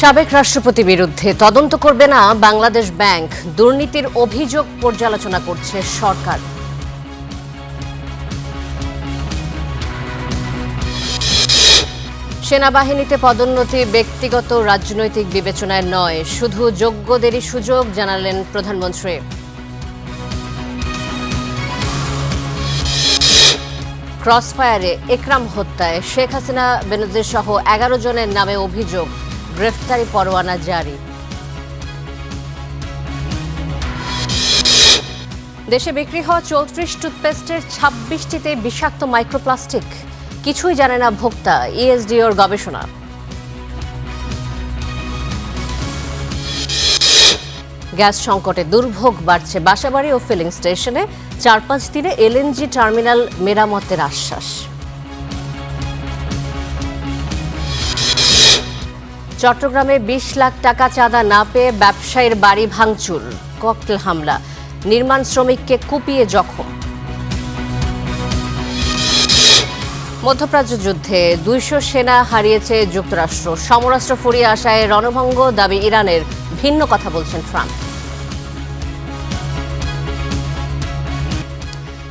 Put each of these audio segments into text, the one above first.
সাবেক রাষ্ট্রপতির বিরুদ্ধে তদন্ত করবে না বাংলাদেশ ব্যাংক, দুর্নীতির অভিযোগ পর্যালোচনা করছে সরকার। সেনাবাহিনীতে পদোন্নতি ব্যক্তিগত রাজনৈতিক বিবেচনায় নয়, শুধু যোগ্যদেরই সুযোগ, জানালেন প্রধানমন্ত্রী। ক্রসফায়ারে একরাম হত্যায় শেখ হাসিনা বেনজির সহ 11 জনের নামে অভিযোগ, গ্রেফতারি পরোয়ানা জারি। দেশে বিক্রি হওয়া 34 টুথপেস্টের 26টিতে বিষাক্ত মাইক্রোপ্লাস্টিক, কিছুই জানে না ভোক্তা, ইএসডিওর গবেষণা। গ্যাস সংকটে দুর্ভোগ বাড়ছে বাসাবাড়ি ও ফিলিং স্টেশনে, 4-5 দিনে এলএনজি টার্মিনাল মেরামতের আশ্বাস। চট্টগ্রামে 20 লাখ টাকা চাঁদা না পেয়ে ব্যবসায়ীর বাড়ি ভাঙচুর, ককটেল হামলা, নির্মাণ শ্রমিককে কুপিয়ে জখম। মধ্যপ্রাচ্য যুদ্ধে 200 সেনা হারিয়েছে যুক্তরাষ্ট্র, সমরাস্ত্র ফুরিয়ে আসায় রণভঙ্গ দাবি ইরানের, ভিন্ন কথা বলছেন ট্রাম্প।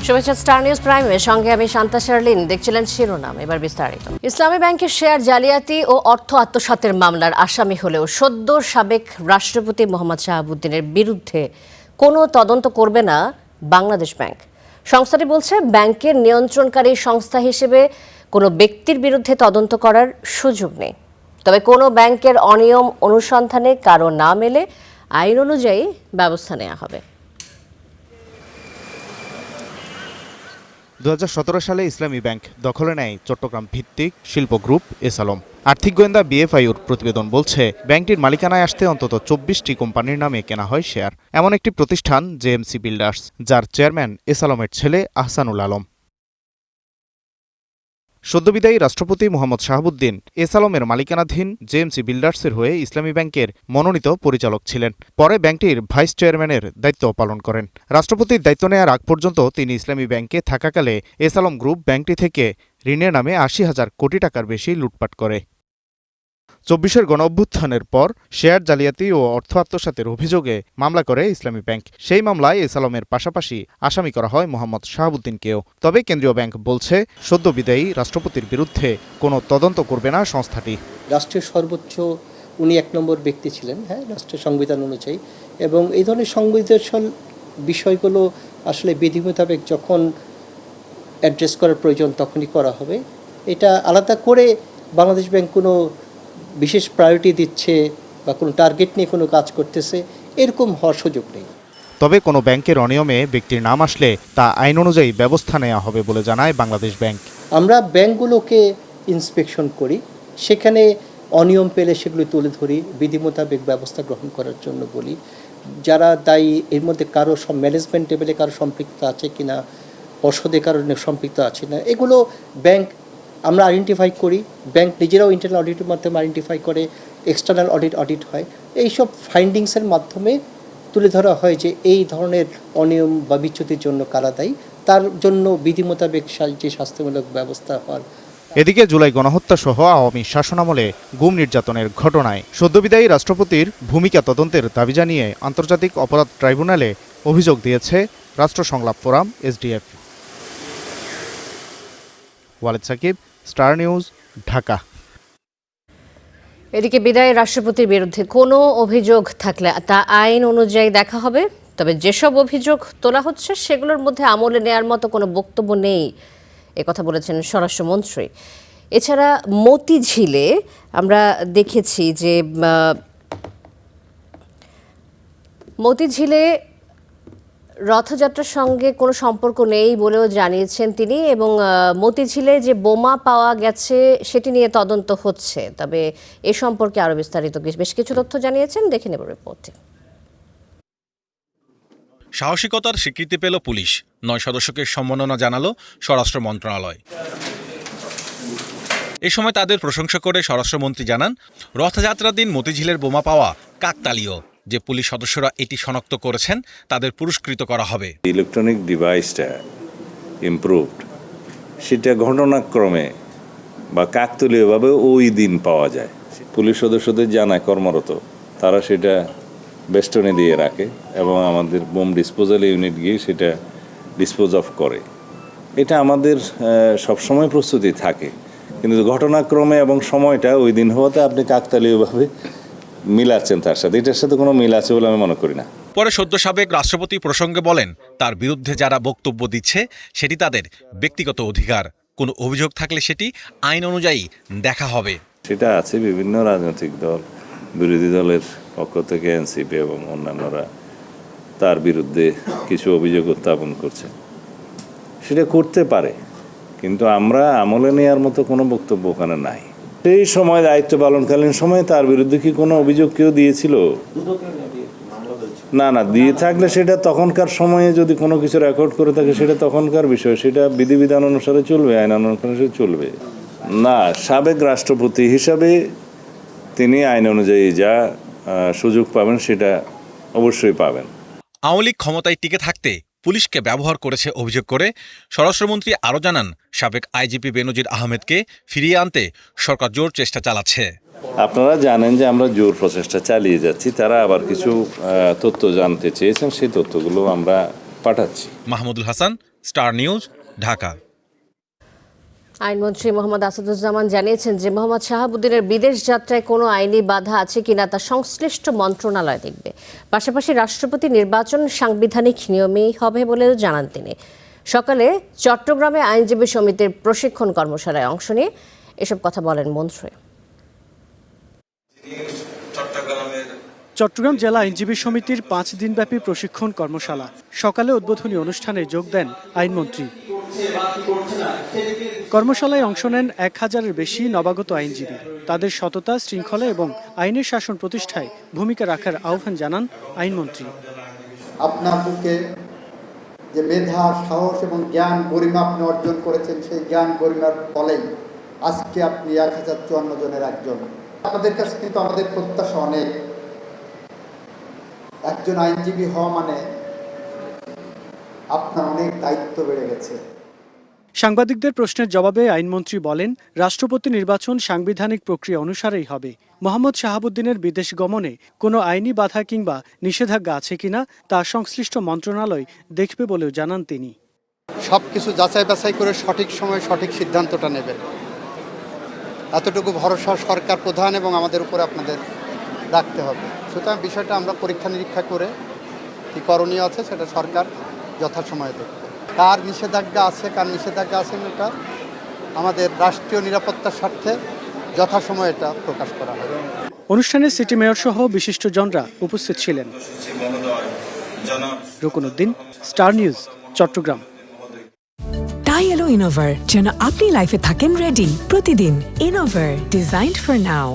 শুভেচ্ছা স্টার নিউজ প্রাইমের সঙ্গে আমি শান্তা শারলিন। দেখছিলেন শিরোনাম, এবার বিস্তারিত। ইসলামী ব্যাংকের শেয়ার জালিয়াতি ও অর্থ আত্মসাতের মামলার আসামি হলেও সদ্য সাবেক রাষ্ট্রপতি মোহাম্মদ শাহাবুদ্দিনের বিরুদ্ধে কোনো তদন্ত করবে না বাংলাদেশ ব্যাংক। সংস্থাটি বলছে, ব্যাংকের নিয়ন্ত্রণকারী সংস্থা হিসেবে কোনো ব্যক্তির বিরুদ্ধে তদন্ত করার সুযোগ নেই। তবে কোনো ব্যাংকের অনিয়ম অনুসন্ধানে কারো না মেলে আইন অনুযায়ী ব্যবস্থা নেওয়া হবে। 2017 সালে ইসলামী ব্যাংক দখলে নেয় চট্টগ্রাম ভিত্তিক শিল্প গ্রুপ এসালম। আর্থিক গোয়েন্দা বিএফআইউর প্রতিবেদন বলছে, ব্যাংকটির মালিকানায় আসতে অন্তত 24টি কোম্পানির নামে কেনা হয় শেয়ার। এমন একটি প্রতিষ্ঠান জেএমসি বিল্ডার্স, যার চেয়ারম্যান এসালমের ছেলে আহসানুল আলম। সদ্যবিদায়ী রাষ্ট্রপতি মোহাম্মদ শাহাবুদ্দিন এসালমের মালিকানাধীন জেএমসি বিল্ডার্সের হয়ে ইসলামী ব্যাংকের মনোনীত পরিচালক ছিলেন। পরে ব্যাংকটির ভাইস চেয়ারম্যানের দায়িত্ব পালন করেন। রাষ্ট্রপতির দায়িত্ব নেওয়ার আগ পর্যন্ত তিনি ইসলামী ব্যাংকে থাকাকালে এসালম গ্রুপ ব্যাংকটি থেকে ঋণের নামে 80,000 কোটি টাকার বেশি লুটপাট করে। 24-এর গণঅভ্যুত্থানের পর শেয়ার জালিয়াতি ও অর্থ আত্মসাতের অভিযোগে মামলা করে ইসলামী ব্যাংক। সেই মামলায় এসালমের পাশাপাশি আসামি করা হয় মোহাম্মদ শাহাবুদ্দিনকেও। তবে কেন্দ্রীয় ব্যাংক বলছে, সদ্য বিদায়ী রাষ্ট্রপতির বিরুদ্ধে কোনো তদন্ত করবে না সংস্থাটি। রাষ্ট্রের সর্বোচ্চ উনি 1 নম্বর ব্যক্তি ছিলেন, রাষ্ট্রের সংবিধান অনুযায়ী, এবং এই ধরনের সংবেদনশীল বিষয়গুলো আসলে বিধি মোতাবেক যখন অ্যাড্রেস করার প্রয়োজন তখনই করা হবে। এটা আলাদা করে বাংলাদেশ ব্যাংক কোনো বিশেষ প্রায়োরিটি দিচ্ছে বা কোনো টার্গেট নিয়ে কোনো কাজ করতেছে, এরকম হওয়ার সুযোগ নেই। তবে কোনো ব্যাংকের অনিয়মে ব্যক্তির নাম আসলে তা আইন অনুযায়ী ব্যবস্থা নেওয়া হবে বলে জানায় বাংলাদেশ ব্যাংক। আমরা ব্যাংকগুলোকে ইন্সপেকশন করি, সেখানে অনিয়ম পেলে সেগুলো তুলে ধরি, বিধি মোতাবেক ব্যবস্থা গ্রহণ করার জন্য বলি। যারা দায়ী, এর মধ্যে কারো ম্যানেজমেন্ট লেভেলে কারো সম্পৃক্ত আছে কিনা, পর্ষদে কারণে সম্পৃক্ত আছে না, এগুলো ব্যাংক আমরা আইডেন্টিফাই করি। ব্যাংক নিজেরাও ইন্টারনাল অডিটের মাধ্যমে আইডেন্টিফাই করে, এক্সটার্নাল অডিট হয়। এইসব ফাইন্ডিংসের মাধ্যমে তুলে ধরা হয় যে এই ধরনের অনিয়ম বা বিচ্যুতির জন্য কারা দায়ী, তার জন্য বিধি মোতাবেক যে শাস্তিমূলক ব্যবস্থা হওয়ার। এদিকে জুলাই গণহত্যা সহ আওয়ামী শাসনামলে গুম নির্যাতনের ঘটনায় সদ্যবিদায়ী রাষ্ট্রপতির ভূমিকা তদন্তের দাবি জানিয়ে আন্তর্জাতিক অপরাধ ট্রাইব্যুনালে অভিযোগ দিয়েছে Rashtra Sanglap forum SDF. Waled Sakib, star news, Dhaka. এদিকে বিদায়ী রাষ্ট্রপতির বিরুদ্ধে কোনো অভিযোগ থাকলে তা আইন অনুযায়ী দেখা হবে। তবে যেসব অভিযোগ তোলা হচ্ছে সেগুলোর মধ্যে আমলে নেয়ার মতো কোনো বক্তব্য নেই, একথা বলেছেন স্বরাষ্ট্রমন্ত্রী। এছাড়া মতিঝিলে আমরা দেখেছি যে মতিঝিলে রথযাত্রার সঙ্গে কোনো সম্পর্ক নেই বলেও জানিয়েছেন তিনি, এবং মতিঝিলে যে বোমা পাওয়া গেছে সেটি নিয়ে তদন্ত হচ্ছে। তবে এ সম্পর্কে আরও বিস্তারিত বেশ কিছু তথ্য জানিয়েছেন, দেখে নেব রিপোর্টে। সাহসিকতার স্বীকৃতি পেল পুলিশ, 9 সদস্যকে সম্মাননা জানালো স্বরাষ্ট্র মন্ত্রণালয়। এ সময় তাদের প্রশংসা করে স্বরাষ্ট্রমন্ত্রী জানান, রথযাত্রার দিন মতিঝিলের বোমা পাওয়া কাকতালীয়। যে পুলিশ সদস্যরা এটি শনাক্ত করেছেন তাদের পুরস্কৃত করা হবে। ইলেকট্রনিক ডিভাইসটা ইমপ্রুভড, সেটা ঘটনাক্রমে বা কাকতালীয়ভাবে ওই দিন পাওয়া যায়। পুলিশ সদস্যদের জানায় কর্মরত, তারা সেটা বেষ্টনে দিয়ে রাখে এবং আমাদের বোম ডিসপোজাল ইউনিট গিয়ে সেটা ডিসপোজ অফ করে। এটা আমাদের সবসময় প্রস্তুতি থাকে, কিন্তু ঘটনাক্রমে এবং সময়টা ওই দিন হওয়াতে আপনি কাকতালীয়ভাবে মিলাচ্ছেন তার সাথে, এটার সাথে কোনো মিল আছে বলে আমি মনে করি না। পরে সদ্য সাবেক রাষ্ট্রপতি প্রসঙ্গে বলেন, তার বিরুদ্ধে যারা বক্তব্য দিচ্ছে সেটি তাদের ব্যক্তিগত অধিকার, কোনো অভিযোগ থাকলে সেটি আইন অনুযায়ী দেখা হবে। সেটা আছে, বিভিন্ন রাজনৈতিক দল, বিরোধী দলের পক্ষ থেকে এনসিপি এবং অন্যান্যরা তার বিরুদ্ধে কিছু অভিযোগ উত্থাপন করছে, সেটা করতে পারে, কিন্তু আমরা আমলে নেওয়ার মতো কোনো বক্তব্য ওখানে নাই। সেই সময় দায়িত্ব পালনকালীন সময়ে তার বিরুদ্ধে কি কোনো অভিযোগ কেউ দিয়েছিল? না, দিয়ে থাকলে সেটা তখনকার সময়ে যদি কোনো কিছু রেকর্ড করে থাকে সেটা তখনকার বিষয়, সেটা বিধিবিধান অনুসারে চলবে, আইন অনুসারে চলবে। না, সাবেক রাষ্ট্রপতি হিসাবে তিনি আইন অনুযায়ী যা সুযোগ পাবেন সেটা অবশ্যই পাবেন। আওয়ামী লীগ ক্ষমতায় টিকে থাকতে পুলিশকে ব্যবহার করেছে অভিযোগ করে স্বরাষ্ট্রমন্ত্রী আরও জানান, সাবেক আইজিপি বেনজির আহমেদকে ফিরিয়ে আনতে সরকার জোর চেষ্টা চালাচ্ছে। আপনারা জানেন যে আমরা জোর প্রচেষ্টা চালিয়ে যাচ্ছি, তারা আবার কিছু তথ্য জানতে চেয়েছেন, সেই তথ্যগুলো আমরা পাঠাচ্ছি। Mahmudul Hasan, star news, Dhaka. আইনমন্ত্রী মোহাম্মদ আসাদুজ্জামান জানিয়েছেন যে মোহাম্মদ শাহাবুদ্দিনের বিদেশ যাত্রায় কোনো আইনি বাধা আছে কিনা তা সংশ্লিষ্ট মন্ত্রণালয় দেখবে। পাশাপাশি রাষ্ট্রপতি নির্বাচন সাংবিধানিক নিয়মেই হবে বলেও জানান তিনি। সকালে চট্টগ্রামে আইনজীবী সমিতির প্রশিক্ষণ কর্মশালায় অংশ নিয়ে এসব কথা বলেন মন্ত্রী। চট্টগ্রাম জেলা আইনজীবী সমিতির 5 দিনব্যাপী প্রশিক্ষণ কর্মশালা সকালে উদ্বোধনী অনুষ্ঠানে যোগ দেন আইনমন্ত্রী। কর্মশালায় অংশ নেন 1000-এর বেশি নবাগত আইনজীবী। তাদের সততা, শৃঙ্খলা এবং আইনের শাসন প্রতিষ্ঠায় ভূমিকা রাখার আহ্বান জানান আইনমন্ত্রী। আপনার বুকে যে মেধা, সাহস এবং জ্ঞান গরিমা আপনি অর্জন করেছেন, সেই জ্ঞান গরিমার ফলেই আজকে আপনি 1054 জনের একজন। আমাদের কাছে কিন্তু আমাদের প্রত্যাশা অনেক। একজন আইনজীবী হওয়া মানে আপনার অনেক দায়িত্ব বেড়ে গেছে। সাংবাদিকদের প্রশ্নের জবাবে আইনমন্ত্রী বলেন, রাষ্ট্রপতি নির্বাচন সাংবিধানিক প্রক্রিয়া অনুসারেই হবে। মোহাম্মদ শাহাবুদ্দিনের বিদেশ গমনে কোনো আইনি বাধা কিংবা নিষেধাজ্ঞা আছে কিনা তা সংশ্লিষ্ট মন্ত্রণালয় দেখবে বলেও জানান তিনি। সবকিছু যাচাই বাছাই করে সঠিক সময়ে সঠিক সিদ্ধান্তটা নেবেন, এতটুকু ভরসা সরকার প্রধান এবং আমাদের উপরে আপনাদের রাখতে হবে। সুতরাং বিষয়টা আমরা পরীক্ষা নিরীক্ষা করে কি করণীয় আছে সেটা সরকার যথাসময়ে দেখবে। কার নিষেধাজ্ঞা আছে এটা আমাদের রাষ্ট্রীয় নিরাপত্তার স্বার্থে যথাসময়ে এটা প্রকাশ করা হবে। অনুষ্ঠানে সিটি মেয়র সহ বিশিষ্টজনরা উপস্থিত ছিলেন। রুকনউদ্দিন, স্টার নিউজ, চট্টগ্রাম। টাই এলো ইনোভার, যেন আপনি লাইফে থাকেন রেডি প্রতিদিন। Innova, designed for now.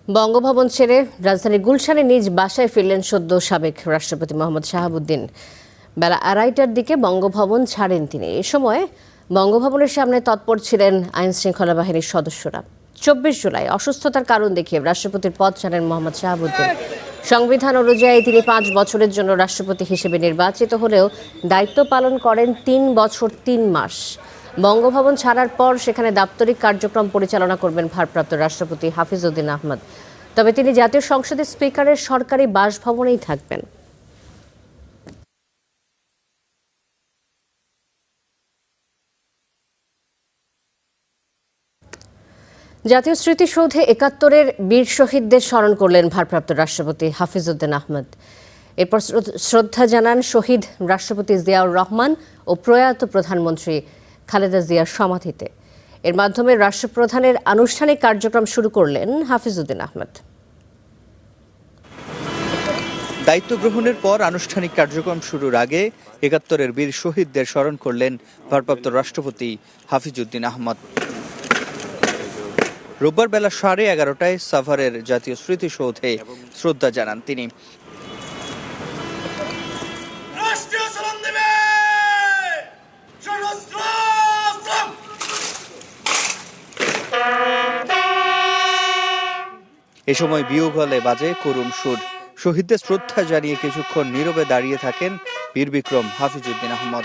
Bangabhaban ছেড়ে রাজধানীর গুলশানে নিজ বাসায় ফিরলেন সদ্য সাবেক রাষ্ট্রপতি মোহাম্মদ শাহাবুদ্দিন। বেলা 2:30টার দিকে বঙ্গভবন ছাড়েন তিনি। এ সময় বঙ্গভবনের সামনে তৎপর ছিলেন আইন শৃঙ্খলা বাহিনীর সদস্যরা। 24 জুলাই অসুস্থতার কারণ দেখিয়ে রাষ্ট্রপতির পদ ছাড়েন মোহাম্মদ শাহাবুদ্দিন। সংবিধান অনুযায়ী তিনি 5 বছরের জন্য রাষ্ট্রপতি হিসেবে নির্বাচিত হলেও দায়িত্ব পালন করেন 3 বছর 3 মাস। বঙ্গভবন ছাড়ার পর সেখানে দাপ্তরিক কার্যক্রম পরিচালনা করবেন ভারপ্রাপ্ত রাষ্ট্রপতি হাফিজউদ্দিন আহমদ। তবে তিনি জাতীয় সংসদের স্পিকারের সরকারি বাসভবনেই থাকবেন। জাতীয় স্মৃতিসৌধে 71-এর বীর শহীদদের স্মরণ করলেন ভারপ্রাপ্ত রাষ্ট্রপতি হাফিজউদ্দিন আহমদ। এরপর শ্রদ্ধা জানান শহীদ রাষ্ট্রপতি জিয়াউর রহমান ও প্রয়াত প্রধানমন্ত্রী খালেদা জিয়ার সমাধিতে। এর মাধ্যমে রাষ্ট্রপ্রধানের আনুষ্ঠানিক কার্যক্রম শুরু করলেন হাফিজউদ্দিন আহমদ। দায়িত্ব গ্রহণের পর আনুষ্ঠানিক কার্যক্রম শুরুর আগে 71-এর বীর শহীদদের স্মরণ করলেন ভারপ্রাপ্ত রাষ্ট্রপতি হাফিজউদ্দিন আহমদ। রোববার বেলা 11:30টায় সাভারের জাতীয় স্মৃতিসৌধে শ্রদ্ধা জানান তিনি। এ সময় বিয়োগ হলে বাজে করুণ সুর। শহীদদের শ্রদ্ধা জানিয়ে কিছুক্ষণ নীরবে দাঁড়িয়ে থাকেন বীর বিক্রম হাফিজউদ্দিন আহমদ।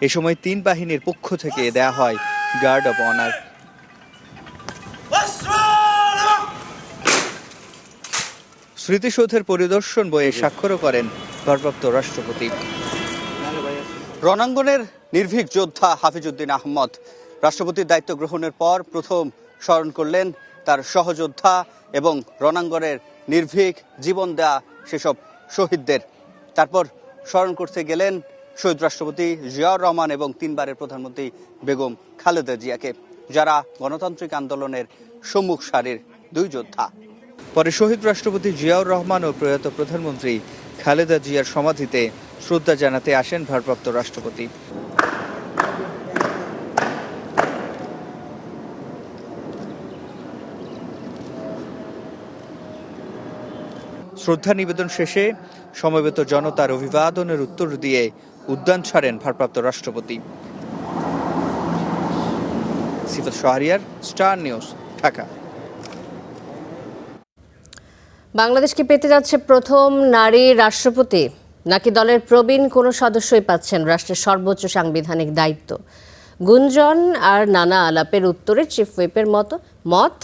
এ সময় 3 বাহিনীর পক্ষ থেকে দেয়া হয় গার্ড অব অনার। স্মৃতিসৌধের পরিদর্শন বইয়ে স্বাক্ষরও করেন ভারপ্রাপ্ত রাষ্ট্রপতি। রণাঙ্গনের নির্ভীক যোদ্ধা হাফিজউদ্দিন আহমদ রাষ্ট্রপতির দায়িত্ব গ্রহণের পর প্রথম স্মরণ করলেন তার সহযোদ্ধা এবং রণাঙ্গনের নির্ভীক জীবন দেয়া সেসব শহীদদের। তারপর স্মরণ করতে গেলেন শহীদ রাষ্ট্রপতি জিয়াউর রহমান এবং 3 বারের প্রধানমন্ত্রী বেগম খালেদা জিয়াকে, যারা গণতান্ত্রিক আন্দোলনের সম্মুখ সারির 2 যোদ্ধা। পরে শহীদ রাষ্ট্রপতি জিয়াউর রহমান ও প্রয়াত প্রধানমন্ত্রী খালেদা জিয়ার সমাধিতে শ্রদ্ধা জানাতে আসেন ভারপ্রাপ্ত রাষ্ট্রপতি। শ্রদ্ধা নিবেদন শেষে সমবেত জনতার অভিবাদনের উত্তর দিয়ে উদ্যান ছাড়েন ভারপ্রাপ্ত রাষ্ট্রপতি। সিফাত শাহরিয়ার, স্টার নিউজ, ঢাকা। বাংলাদেশ কি পেতে যাচ্ছে প্রথম নারী রাষ্ট্রপতি, নাকি দলের প্রবীণ কোনো সদস্যই পাচ্ছেন রাষ্ট্রের সর্বোচ্চ সাংবিধানিক দায়িত্ব? গুঞ্জন আর নানা আলাপের উত্তরে চিফ হুইপের মত,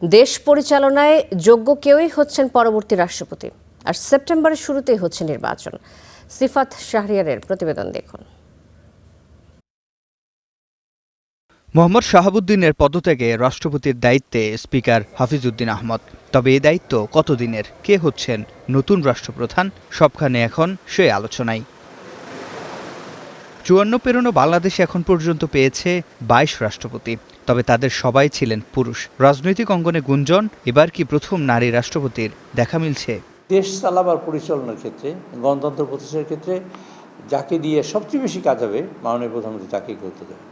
দেশ পরিচালনায় যোগ্য কেউই হচ্ছেন পরবর্তী রাষ্ট্রপতি, আর সেপ্টেম্বরের শুরুতেই হচ্ছে নির্বাচন। সিফাত শাহরিয়ারের প্রতিবেদন দেখুন। মোহাম্মদ শাহাবুদ্দিনের পদত্যাগে রাষ্ট্রপতির দায়িত্বে স্পিকার হাফিজউদ্দিন আহমদ। তবে এই দায়িত্ব কতদিনের, কে হচ্ছেন নতুন রাষ্ট্রপ্রধান, সবখানে এখন সেই আলোচনাই। 54 পেরোনো বাংলাদেশ এখন পর্যন্ত পেয়েছে 22 রাষ্ট্রপতি, তবে তাদের সবাই ছিলেন পুরুষ। রাজনৈতিক অঙ্গনে গুঞ্জন, এবার কি প্রথম নারী রাষ্ট্রপতির দেখা মিলছে? দেশ চালাবার পরিচালনার ক্ষেত্রে, গণতন্ত্র প্রতিষ্ঠার ক্ষেত্রে যাকে দিয়ে সবচেয়ে বেশি কাজ হবে মাননীয় প্রধানমন্ত্রী তাকেই করতে দেবে।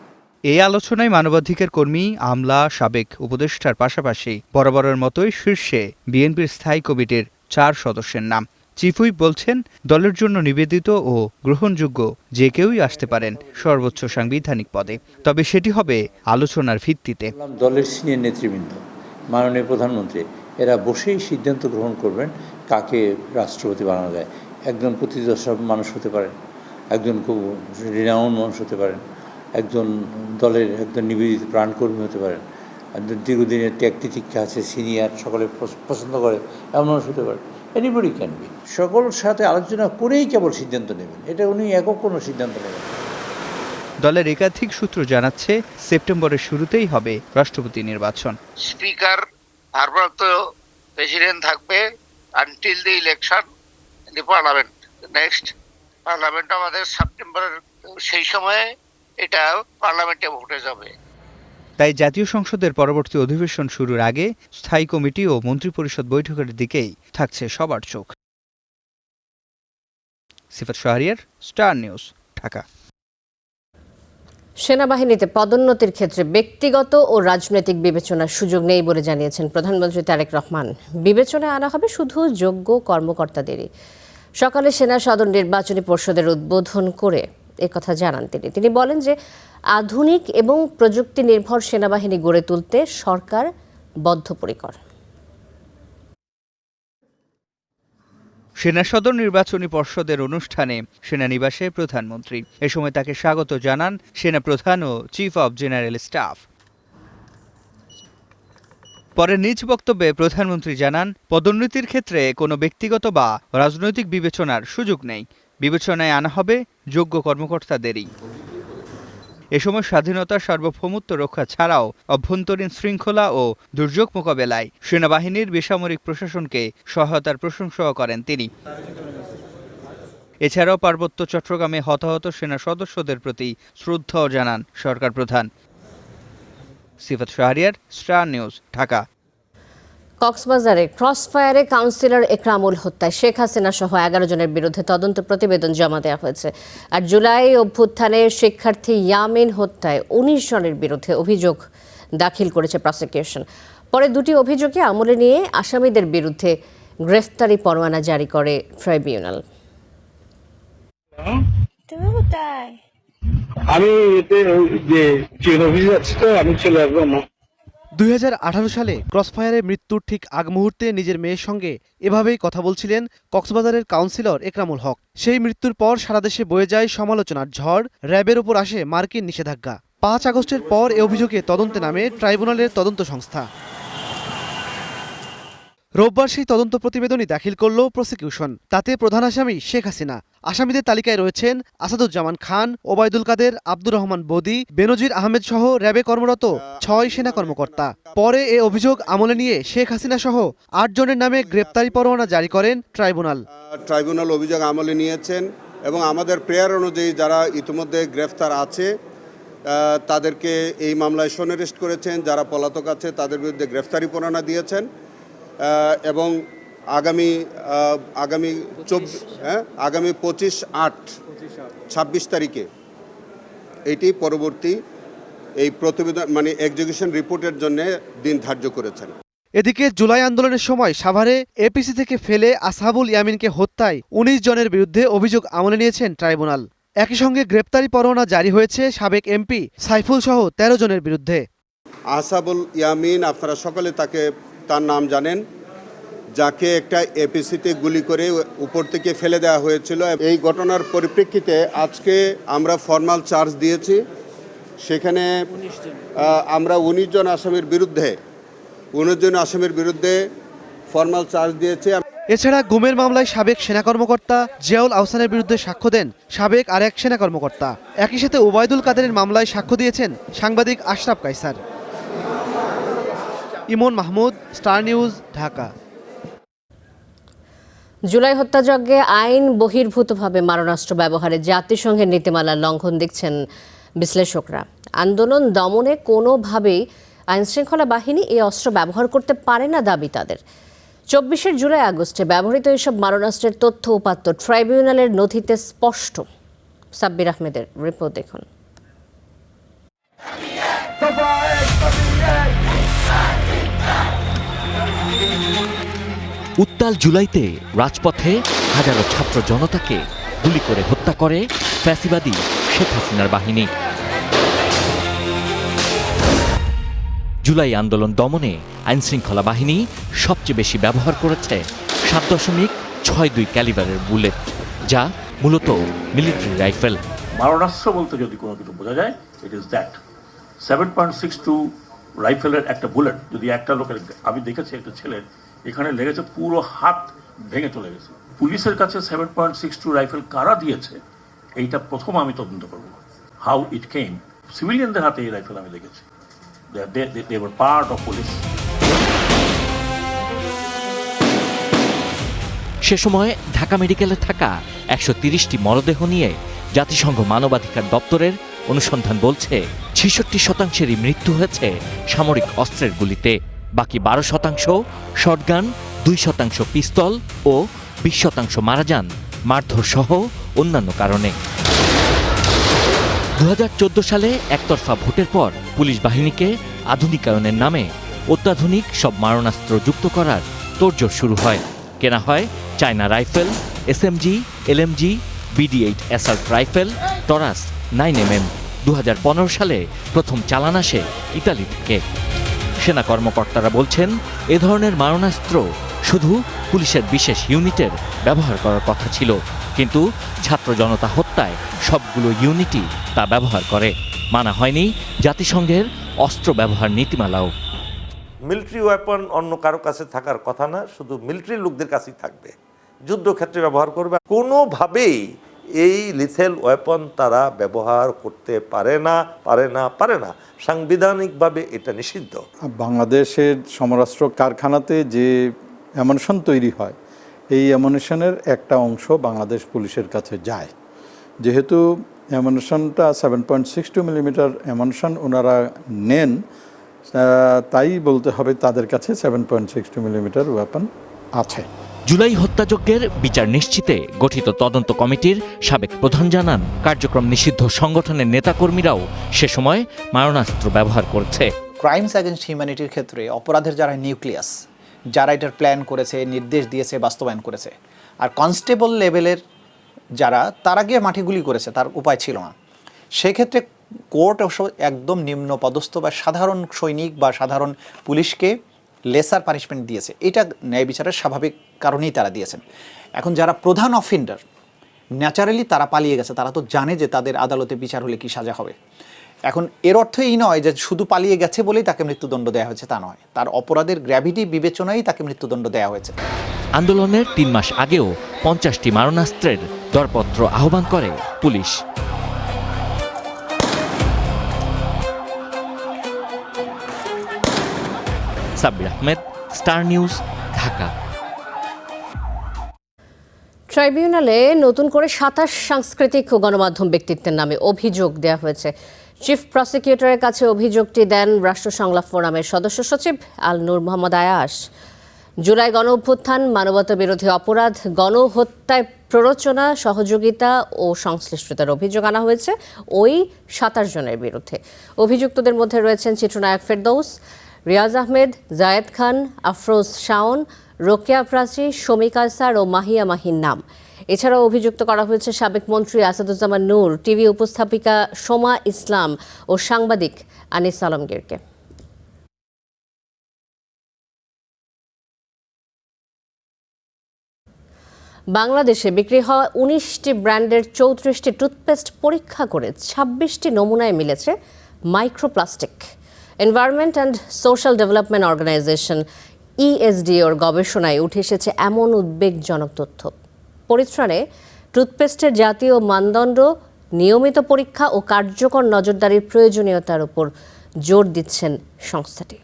এই আলোচনায় মানবাধিকার কর্মী, আমলা, সাবেক উপদেষ্টার পাশাপাশি বরাবরের মতোই শীর্ষে বিএনপির স্থায়ী কমিটির 4 সদস্যের নাম। চিফ হুইপ বলছেন, দলের জন্য নিবেদিত ও গ্রহণযোগ্য যে কেউই আসতে পারেন সর্বোচ্চ সাংবিধানিক পদে, তবে সেটি হবে আলোচনার ভিত্তিতে। দলের সিনিয়র নেতৃবৃন্দ, মাননীয় প্রধানমন্ত্রী এরা বসেই সিদ্ধান্ত গ্রহণ করবেন কাকে রাষ্ট্রপতি বানানো যায়। একজন প্রতিদর্শক মানুষ হতে পারেন, একজন খুব রিনাউন্ড মানুষ হতে পারেন, একজন দলের একজন নিবেদিত প্রাণকর্মী হতে পারেন, একজন দীর্ঘদিনের ত্যাগ তিতিক্ষা আছে, সিনিয়র, সকলে পছন্দ করে এমন মানুষ হতে পারে। Anybody can be. সকল সাথে আলোচনা করেই কেবল সিদ্ধান্ত নেবেন, এটা উনি একক কোনো সিদ্ধান্ত নেবেন। দলের একাধিক সূত্র জানাচ্ছে, সেপ্টেম্বরের শুরুতেই হবে রাষ্ট্রপতি নির্বাচন। স্পিকার ভারপ্রাপ্ত প্রেসিডেন্ট থাকবে until the election in the parliament. Next parliament আমাদের সেপ্টেম্বরের, সেই সময়ে এটা পার্লামেন্টে ভোটে যাবে। তাই জাতীয় সংসদের পরবর্তী অধিবেশন শুরুর আগে স্থায়ী কমিটি ও মন্ত্রিপরিষদ বৈঠকের দিকেই থাকছে সবার চোখ। সিফাত শাহরিয়ার, স্টার নিউজ, ঢাকা। সেনাবাহিনীতে পদোন্নতির ক্ষেত্রে ব্যক্তিগত ও রাজনৈতিক বিবেচনার সুযোগ নেই বলে জানিয়েছেন প্রধানমন্ত্রী তারেক রহমান। বিবেচনায় আনা হবে শুধু যোগ্য কর্মকর্তাদেরই। সকালে সেনা সদর নির্বাচনী পর্ষদের উদ্বোধন করে একথা জানান তিনি বলেন যে আধুনিক এবং প্রযুক্তি নির্ভর সেনাবাহিনী গড়ে তুলতে সরকার বদ্ধপরিকর। সেনা সদর নির্বাচনী পর্ষদের অনুষ্ঠানে সেনানিবাসে প্রধানমন্ত্রী। এ সময় তাকে স্বাগত জানান সেনা প্রধান ও চিফ অব জেনারেল স্টাফ। পরে নিজ বক্তব্যে প্রধানমন্ত্রী জানান, পদোন্নতির ক্ষেত্রে কোনো ব্যক্তিগত বা রাজনৈতিক বিবেচনার সুযোগ নেই, বিবেচনায় আনা হবে যোগ্য কর্মকর্তাদেরই। এ সময় স্বাধীনতা, সার্বভৌমত্ব রক্ষা ছাড়াও অভ্যন্তরীণ শৃঙ্খলা ও দুর্যোগ মোকাবেলায় সেনাবাহিনীর বেসামরিক প্রশাসনকে সহায়তার প্রশংসাও করেন তিনি। এছাড়াও পার্বত্য চট্টগ্রামে হতাহত সেনা সদস্যদের প্রতি শ্রদ্ধাও জানান সরকার প্রধান। সিফাত শাহরিয়ার, স্টার নিউজ, ঢাকা। কক্সবাজারে ক্রসফায়ারে কাউন্সিলর একরামুল হত্যায় শেখ হাসিনা সহ 11 জনের বিরুদ্ধে তদন্ত প্রতিবেদন জমা দেওয়া হয়েছে। আর জুলাই অভ্যুত্থানে শিক্ষার্থী ইয়ামিন হত্যায় 19 জনের বিরুদ্ধে অভিযোগ দাখিল করেছে প্রসিকিউশন। পরে দুটি অভিযোগে আমলে নিয়ে আসামিদের বিরুদ্ধে গ্রেফতারি পরোয়ানা জারি করে ট্রাইব্যুনাল। আমি এতে যে চেন অফিস আছে তো, আমি চলে আসবো না। 2018 সালে ক্রসফায়ারে মৃত্যুর ঠিক আগ মুহূর্তে নিজের মেয়ের সঙ্গে এভাবেই কথা বলছিলেন কক্সবাজারের কাউন্সিলর একরামুল হক। সেই মৃত্যুর পর সারা দেশে বয়ে যায় সমালোচনার ঝড়, র্যাবের উপর আসে মার্কিন নিষেধাজ্ঞা। 5 আগস্টের পর এ অভিযোগে তদন্তে নামে ট্রাইব্যুনালের তদন্ত সংস্থা। রোববার সেই তদন্ত প্রতিবেদনই দাখিল করল প্রসিকিউশন। তাতে প্রধান আসামি শেখ হাসিনা। আসামিদের তালিকায় রয়েছেন আসাদুজ্জামান খান, ওবায়দুল কাদের, আব্দুর রহমান বদি, বেনজির আহমেদ সহ র্যাবে কর্মরত 6 সেনা কর্মকর্তা। পরে এ অভিযোগ আমলে নিয়ে শেখ হাসিনা সহ 8 জনের নামে গ্রেপ্তারি পরোয়ানা জারি করেন ট্রাইব্যুনাল। ট্রাইব্যুনাল অভিযোগ আমলে নিয়েছেন এবং আমাদের প্রেয়ার অনুযায়ী যারা ইতিমধ্যে গ্রেফতার আছে তাদেরকে এই মামলায় সনেরেস্ট করেছেন, যারা পলাতক আছে তাদের বিরুদ্ধে গ্রেফতারি পরোয়ানা দিয়েছেন এবং আগামী 25/8/26 তারিখে এটি পরবর্তী এই প্রতিবেদন মানে এক্সিকিউশন রিপোর্টের জন্য দিন ধার্য করেছেন। এদিকে জুলাই আন্দোলনের সময় সাভারে এপিসি থেকে ফেলে আসহাবুল ইয়ামিনকে হত্যায় 19 জনের বিরুদ্ধে অভিযোগ আমলে নিয়েছেন ট্রাইব্যুনাল। একই সঙ্গে গ্রেপ্তারি পরোয়ানা জারি হয়েছে সাবেক এমপি সাইফুল সহ 13 জনের বিরুদ্ধে। আসহাবুল ইয়ামিন আপনারা সকলে তার নাম জানেন, যাকে একটা এপিসিতে গুলি করে উপর থেকে ফেলে দেওয়া হয়েছিল। এই ঘটনার পরিপ্রেক্ষিতে আজকে আমরা ফর্মাল চার্জ দিয়েছি। সেখানে আমরা 19 জন আসামির বিরুদ্ধে ফর্মাল চার্জ দিয়েছি। এছাড়া গুমের মামলায় সাবেক সেনা কর্মকর্তা জিয়াউল আহসানের বিরুদ্ধে সাক্ষ্য দেন সাবেক আরেক সেনা কর্মকর্তা। একই সাথে ওবায়দুল কাদেরের মামলায় সাক্ষ্য দিয়েছেন সাংবাদিক আশরাফ কায়সার। ইমন মাহমুদ, স্টার নিউজ, ঢাকা। জুলাই হত্যাযজ্ঞে আইন বহির্ভূতভাবে মারণাস্ত্র ব্যবহারে জাতিসংঘের নীতিমালার লঙ্ঘন দেখছেন বিশ্লেষকরা। আন্দোলন দমনে কোনোভাবেই আইনশৃঙ্খলা বাহিনী এই অস্ত্র ব্যবহার করতে পারে না দাবি তাদের। 24 জুলাই আগস্টে ব্যবহৃত এসব মারণাস্ত্রের তথ্য উপাত্ত ট্রাইব্যুনালের নথিতে স্পষ্ট। সাব্বির আহমেদের রিপোর্ট দেখুন। উত্তাল জুলাইতে রাজপথে হাজারো ছাত্র জনতাকে গুলি করে হত্যা করে ফ্যাসিবাদী শেখ হাসিনার বাহিনী। জুলাই আন্দোলন দমনে আইনশৃঙ্খলা বাহিনী সবচেয়ে বেশি ব্যবহার করেছে 7.62 ক্যালিবারের বুলেট, যা মূলত মিলিটারি রাইফেল। মারণাস্ত্র বলতে যদি কোনো কিছু বোঝা যায়, ইট ইজ দ্যাট 7.62 রাইফেলের একটা বুলেট যদি একটা লোকের, আমি দেখেছি একটা ছেলের এখানে লেগেছে, পুরো হাত ভেঙে চলে গেছে। পুলিশের কাছে 7.62 রাইফেল কারা দিয়েছে এইটা প্রথম আমি তদন্ত করব। হাউ ইট কেম, সিভিলিয়ানদের হাতে এই রাইফেল আমি দেখেছি। They were part of police. সে সময় ঢাকা মেডিকেলে থাকা 130টি মরদেহ নিয়ে জাতিসংঘ মানবাধিকার দপ্তরের অনুসন্ধান বলছে 66%-ই মৃত্যু হয়েছে সামরিক অস্ত্রের গুলিতে, বাকি 12% শটগান, 2% পিস্তল ও 20% মারা যান মারধর সহ অন্যান্য কারণে। 2014 সালে একতরফা ভোটের পর পুলিশ বাহিনীকে আধুনিকায়নের নামে অত্যাধুনিক সব মারণাস্ত্র যুক্ত করার তোড়জোড় শুরু হয়। কেনা হয় China rifle, SMG, LMG, BD8 assault rifle, Taurus 9mm। 2015 সালে প্রথম চালান আসে ইতালি থেকে। সেনা কর্মকর্তারা বলছেন এ ধরনের মারণাস্ত্র শুধু পুলিশের বিশেষ ইউনিটের ব্যবহার করার কথা ছিল, কিন্তু ছাত্র জনতা হত্যায় সবগুলো ইউনিটই তা ব্যবহার করে। মানা হয়নি জাতিসংঘের অস্ত্র ব্যবহার নীতিমালাও। মিলিটারি ওয়েপন অন্য কারো কাছে থাকার কথা না, শুধু মিলিটারি লোকদের কাছেই থাকবে, যুদ্ধক্ষেত্রে ব্যবহার করবে। কোনোভাবেই এই লিথেল ওয়েপন তারা ব্যবহার করতে পারে না। সাংবিধানিকভাবে এটা নিষিদ্ধ। বাংলাদেশের সমরাস্ত্র কারখানাতে যে অ্যামুনিশন তৈরি হয়, এই অ্যামুনিশনের একটা অংশ বাংলাদেশ পুলিশের কাছে যায়। যেহেতু অ্যামুনিশনটা 7.62 মিলিমিটার অ্যামুনিশন ওনারা নেন, তাই বলতে হবে তাদের কাছে 7.62 মিলিমিটার ওয়েপন আছে। জুলাই হত্যাযজ্ঞের বিচার নিশ্চিতে গঠিত তদন্ত কমিটির সাবেক প্রধান জানান, কার্যক্রম নিষিদ্ধ সংগঠনের নেতাকর্মীরাও সে সময় মারণাস্ত্র ব্যবহার করছে। ক্রাইমস অ্যাগেন্স্ট হিউম্যানিটির ক্ষেত্রে অপরাধের যারা নিউক্লিয়াস, যারা এটার প্ল্যান করেছে, নির্দেশ দিয়েছে, বাস্তবায়ন করেছে, আর কনস্টেবল লেভেলের যারা, তারা গিয়ে মাটিগুলি করেছে, তার উপায় ছিল না। সেক্ষেত্রে কোর্ট অবশ্য একদম নিম্ন পদস্থ বা সাধারণ সৈনিক বা সাধারণ পুলিশকে লেসার পানিশমেন্ট দিয়েছে। এটা ন্যায় বিচারের স্বাভাবিক কারণেই তারা দিয়েছেন। এখন যারা প্রধান অফেন্ডার ন্যাচারালি তারা পালিয়ে গেছে, তারা তো জানে যে তাদের আদালতে বিচার হলে কি সাজা হবে। এখন এর অর্থ এই নয় যে শুধু পালিয়ে গেছে বলেই তাকে মৃত্যুদণ্ড দেওয়া হয়েছে, তা নয়। তার অপরাধের গ্র্যাভিটি বিবেচনায় তাকে মৃত্যুদণ্ড দেওয়া হয়েছে। আন্দোলনের ৩ মাস আগেও ৫০টি মারণাস্ত্রের দরপত্র আহ্বান করে police. Sabbir Ahmed, star news, Dhaka. ট্রাইব্যুনালে নতুন করে ২৭ সাংস্কৃতিক ও গণমাধ্যম ব্যক্তিত্বের নামে অভিযোগ দেওয়া হয়েছে। চিফ প্রসিকিউটরের কাছে অভিযোগটি দেন রাষ্ট্র সংলাপ ফোরামের সদস্য সচিব আল নূর মোহাম্মদ আয়াস। জুলাই গণ অভ্যুত্থান, মানবতা বিরোধী অপরাধ, গণহত্যায় প্ররোচনা, সহযোগিতা ও সংশ্লিষ্টতার অভিযোগ আনা হয়েছে ওই ২৭ জনের বিরুদ্ধে। অভিযুক্তদের মধ্যে রয়েছেন চিত্রনায়ক ফেরদৌস, রিয়াজ আহমেদ, জায়েদ খান, আফরোজ শাওন, রোকেয়া প্রাচী, শমী কায়সার ও মাহিয়া মাহির নাম। এছাড়াও অভিযুক্ত করা হয়েছে সাবেক মন্ত্রী আসাদুজ্জামান নূর, টিভি উপস্থাপিকা সোমা ইসলাম ও সাংবাদিক আনিস আলমগীরকে। বাংলাদেশে বিক্রি হওয়া ১৯টি ব্র্যান্ডের ৩৪টি টুথপেস্ট পরীক্ষা করে ২৬টি নমুনায় মিলেছে microplastic. Environment and social development organisation ESDOর গবেষণায় উঠে এসেছে এমন উদ্বেগজনক তথ্য। পরিত্রাণে টুথপেস্টের জাতীয় মানদণ্ড, নিয়মিত পরীক্ষা ও কার্যকর নজরদারির প্রয়োজনীয়তার উপর জোর দিচ্ছেন সংস্থাটি।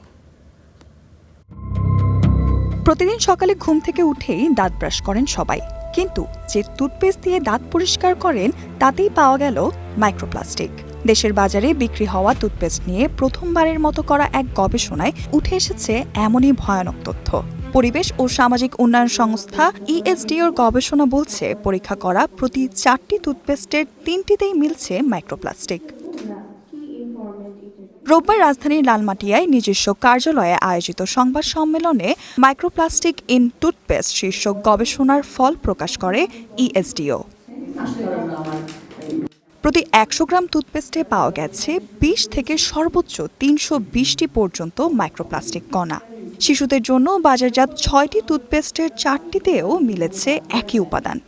প্রতিদিন সকালে ঘুম থেকে উঠেই দাঁত ব্রাশ করেন সবাই, কিন্তু যে টুথপেস্ট দিয়ে দাঁত পরিষ্কার করেন তাতেই পাওয়া গেল মাইক্রোপ্লাস্টিক। দেশের বাজারে বিক্রি হওয়া টুথপেস্ট নিয়ে প্রথমবারের মতো করা এক গবেষণায় উঠে এসেছে এমনই ভয়ানক তথ্য। পরিবেশ ও সামাজিক উন্নয়ন সংস্থা ESDOর গবেষণা বলছে, পরীক্ষা করা প্রতি 4টি টুথপেস্টের 3টিতেই মিলছে মাইক্রোপ্লাস্টিক। রোববার রাজধানীর লালমাটিয়ায় নিজস্ব কার্যালয়ে আয়োজিত সংবাদ সম্মেলনে মাইক্রোপ্লাস্টিক ইন টুথপেস্ট শীর্ষক গবেষণার ফল প্রকাশ করে ESDO। প্রতি 100 গ্রাম টুথপেস্টে পাওয়া গেছে 20 থেকে সর্বোচ্চ 320টি পর্যন্ত মাইক্রোপ্লাস্টিক কণা। শিশুদের জন্য বাজারজাত 6টি টুথপেস্টের 4টিতেও মিলেছে একই উপাদান।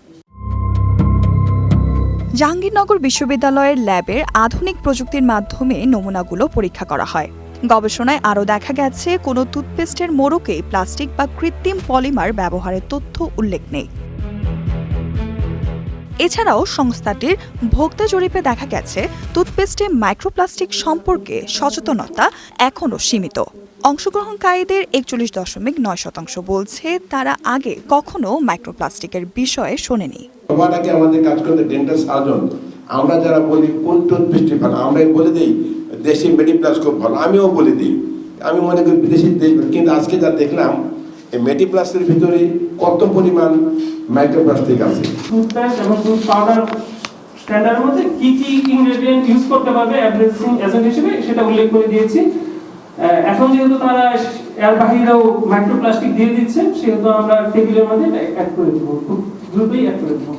জাহাঙ্গীরনগর বিশ্ববিদ্যালয়ের ল্যাবের আধুনিক প্রযুক্তির মাধ্যমে নমুনাগুলো পরীক্ষা করা হয়। গবেষণায় আরও দেখা গেছে, কোনো টুথপেস্টের মোড়কেই প্লাস্টিক বা কৃত্রিম পলিমার ব্যবহারের তথ্য উল্লেখ নেই। এছাড়াও সংস্থাটির ভোক্তা জরিপে দেখা গেছে, টুথপেস্টে মাইক্রোপ্লাস্টিক সম্পর্কে সচেতনতা এখনও সীমিত। অংশগ্রহণকারীদের 41.9% বলছে তারা আগে কখনো মাইক্রোপ্লাস্টিকের বিষয়ে শোনেনি। সবার আগে আমাদের কাজ করতে ডেন্টাল সার্জন, আমরা যারা বলি কোন টুথপেস্টটি ভালো, আমরাই বলে দিই দেশি মেডিপ্লাস খুব ভালো, আমিও বলে দিই, আমি মনে করি বিদেশি দেশ, কিন্তু আজকে যা দেখলাম এই মেডিপ্লাসের ভিতরে কত পরিমাণ মাইক্রোপ্লাস্টিক আছে। টুথপেস্ট এবং টুথ পাউডার স্ট্যান্ডার্ডের মধ্যে কি কি ইনগ্রেডিয়েন্ট ইউজ করতে পারবে অ্যাড্রেসিং এজেন্ট হিসেবে সেটা উল্লেখ করে দিয়েছি। এখন যেহেতু তারা এর বাহিরেও মাইক্রোপ্লাস্টিক দিয়ে দিচ্ছে, সেহেতু আমরা টেবিলের মধ্যে অ্যাড করে দেবো, খুব দ্রুতই অ্যাড করে দেবো।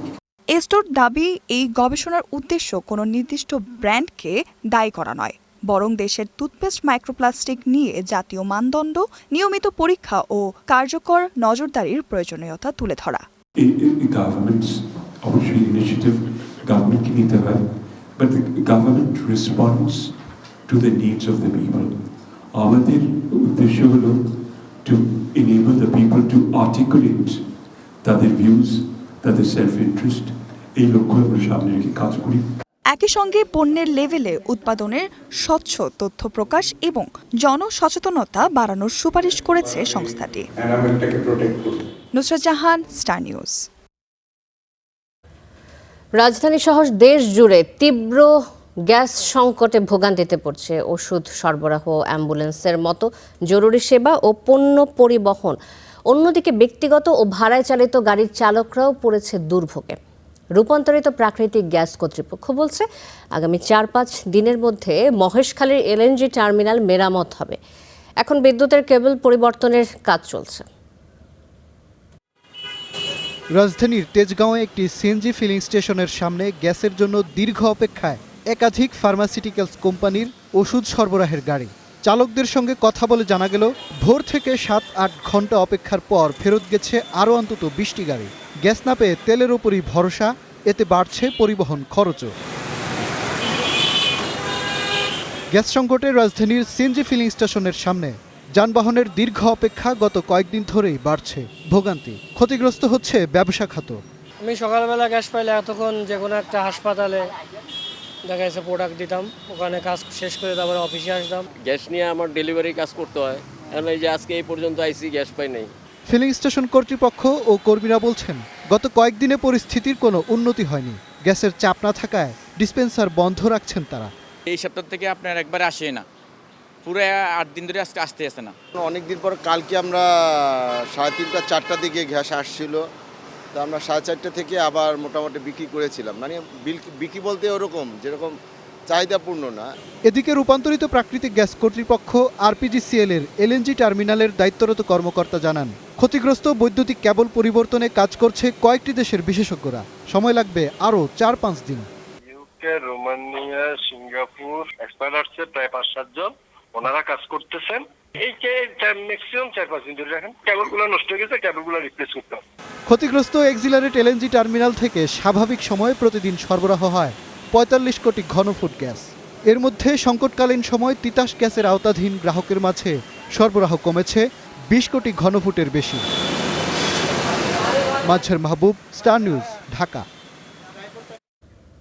এস্টোর দাবি, এই গবেষণার উদ্দেশ্য কোনো নির্দিষ্ট ব্র্যান্ডকে দায়ী করা নয়, বরং দেশের টুথপেস্ট মাইক্রোপ্লাস্টিক নিয়ে জাতীয় মানদণ্ড, নিয়মিত পরীক্ষা ও কার্যকর নজরদারির প্রয়োজনীয়তা তুলে ধরা। গভর্নমেন্টস অবশ্যই ইনিশিয়েটিভ গভর্নমেন্টকে নিতে হয়, but government response to the needs of the people. আমাদের উদ্দেশ্য হলো two enable the people to articulate তাদের ভিউজ, তাদের সেলফ ইন্টারেস্ট, এই লক্ষ্য আমরা সামনে রেখে কাজ করি। একই সঙ্গে পণ্যের লেভেলে উৎপাদনের স্বচ্ছ তথ্য প্রকাশ এবং জনসচেতনতা বাড়ানোর সুপারিশ করেছে সংস্থাটি। Nusrat Jahan, star news. রাজধানী সহ দেশ জুড়ে তীব্র গ্যাস সংকটে ভোগান্তিতে পড়ছে ওষুধ সরবরাহ, অ্যাম্বুলেন্সের মতো জরুরি সেবা ও পণ্য পরিবহন। অন্যদিকে ব্যক্তিগত ও ভাড়ায় চালিত গাড়ির চালকরাও পড়েছে দুর্ভোগে। রূপান্তরিত প্রাকৃতিক গ্যাস কর্তৃপক্ষ বলছে, আগামী 4-5 দিনের মধ্যে মহেশখালীর LNG টার্মিনাল মেরামত হবে। এখন বিদ্যুতের কেবল পরিবর্তনের কাজ চলছে। রাজধানীর তেজগাঁওয়ে একটি সিএনজি ফিলিং স্টেশনের সামনে গ্যাসের জন্য দীর্ঘ অপেক্ষায় একাধিক ফার্মাসিউটিক্যালস কোম্পানির ওষুধ সরবরাহের গাড়ি। চালকদের সঙ্গে কথা বলে জানা গেল, ভোর থেকে 7-8 ঘন্টা অপেক্ষার পর ফেরত গেছে আরও অন্তত 20টি গাড়ি। গ্যাস না পেয়ে তেলের ওপরই ভরসা, এতে বাড়ছে পরিবহন খরচও। গ্যাস সংকটে রাজধানীর সিএনজি ফিলিং স্টেশনের সামনে যানবাহনের দীর্ঘ অপেক্ষা গত কয়েকদিন ধরেই বাড়ছে ভোগান্তি। ক্ষতিগ্রস্ত হচ্ছে ব্যবসা খাত। আমি সকালবেলা গ্যাস পাইলে এতক্ষণ যে কোনো একটা হাসপাতালে দেখা যাচ্ছে প্রোডাক্ট দিতাম, ওখানে কাজ শেষ করে তারপরে অফিসে আসতাম। গ্যাস নিয়ে আমার ডেলিভারি কাজ করতে হয়, এখন এই যে আজকে এই পর্যন্ত আইসি গ্যাস পাই নাই। ফিলিং স্টেশন কর্তৃপক্ষ ও কর্মীরা বলছেন, গত কয়েকদিনে পরিস্থিতির কোনো উন্নতি হয়নি। গ্যাসের চাপ না থাকায় ডিসপেন্সার বন্ধ রাখছেন তারা। এই সপ্তাহ থেকে আপনার একবারে আসে না, পুরো 8 দিন ধরে আজকে আসতে আসে না। অনেকদিন পর কালকে আমরা 3:30-4টার দিকে গ্যাস আসছিল, তো আমরা 4:30 থেকে আবার মোটামুটি বিক্রি করেছিলাম। মানে বিক্রি বলতে ওরকম যেরকম চাহিদাপূর্ণ না। এদিকে রূপান্তরিত প্রাকৃতিক গ্যাস কর্তৃপক্ষ আরপিজিসিএল এর এলএনজি টার্মিনালের দায়িত্বরত কর্মকর্তা জানান, ক্ষতিগ্রস্ত বৈদ্যুতিক কেবল পরিবর্তনে কাজ করছে কয়েকটি দেশের বিশেষজ্ঞরা। সময় লাগবে আরও 4-5 দিন। রোমানিয়া, সিঙ্গাপুর এক্সপার্টসে প্রায় 5-7 জন ওনারা কাজ করতেছেন। এই যে ম্যাক্সিমাম 4-5 দিন ধরে রাখেন, কেবলগুলো নষ্ট হয়ে গেছে, কেবলগুলো রিপ্লেস করতে হবে। ক্ষতিগ্রস্ত এক্সিলারেট এলএনজি টার্মিনাল থেকে স্বাভাবিক সময়ে প্রতিদিন সরবরাহ হয় 45 কোটি ঘনফুট গ্যাস। এর মধ্যে সংকটকালীন সময় তিতাস গ্যাসের আওতাধীন গ্রাহকের মাঝে সরবরাহ কমেছে 20 কোটি ঘনফুটের বেশি। মাজহার মাহবুব, স্টার নিউজ, ঢাকা।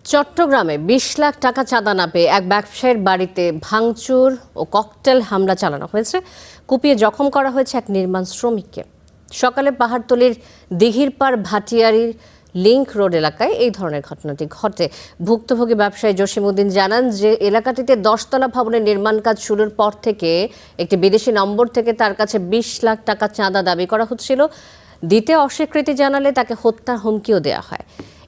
চট্টগ্রামে 20 লাখ টাকা চাঁদা না পেয়ে এক ব্যবসায়ীর বাড়িতে ভাঙচুর ও ককটেল হামলা চালানো হয়েছে। কুপিয়ে জখম করা হয়েছে এক নির্মাণ শ্রমিককে। সকালে পাহাড়তলির দিঘিরপাড় ভাটিয়ারির লিংক রোড এলাকায় এই ধরনের ঘটনাটি ঘটে। ভুক্তভোগী ব্যবসায়ী জসিমউদ্দিন জানান যে এলাকাটিতে 10তলা ভবনের নির্মাণ কাজ শুরুর পর থেকে একটি বিদেশি নম্বর থেকে তার কাছে 20 লাখ টাকা চাঁদা দাবি করা হচ্ছিল। দিতে অস্বীকৃতি জানালে তাকে হত্যার হুমকিও দেওয়া হয়।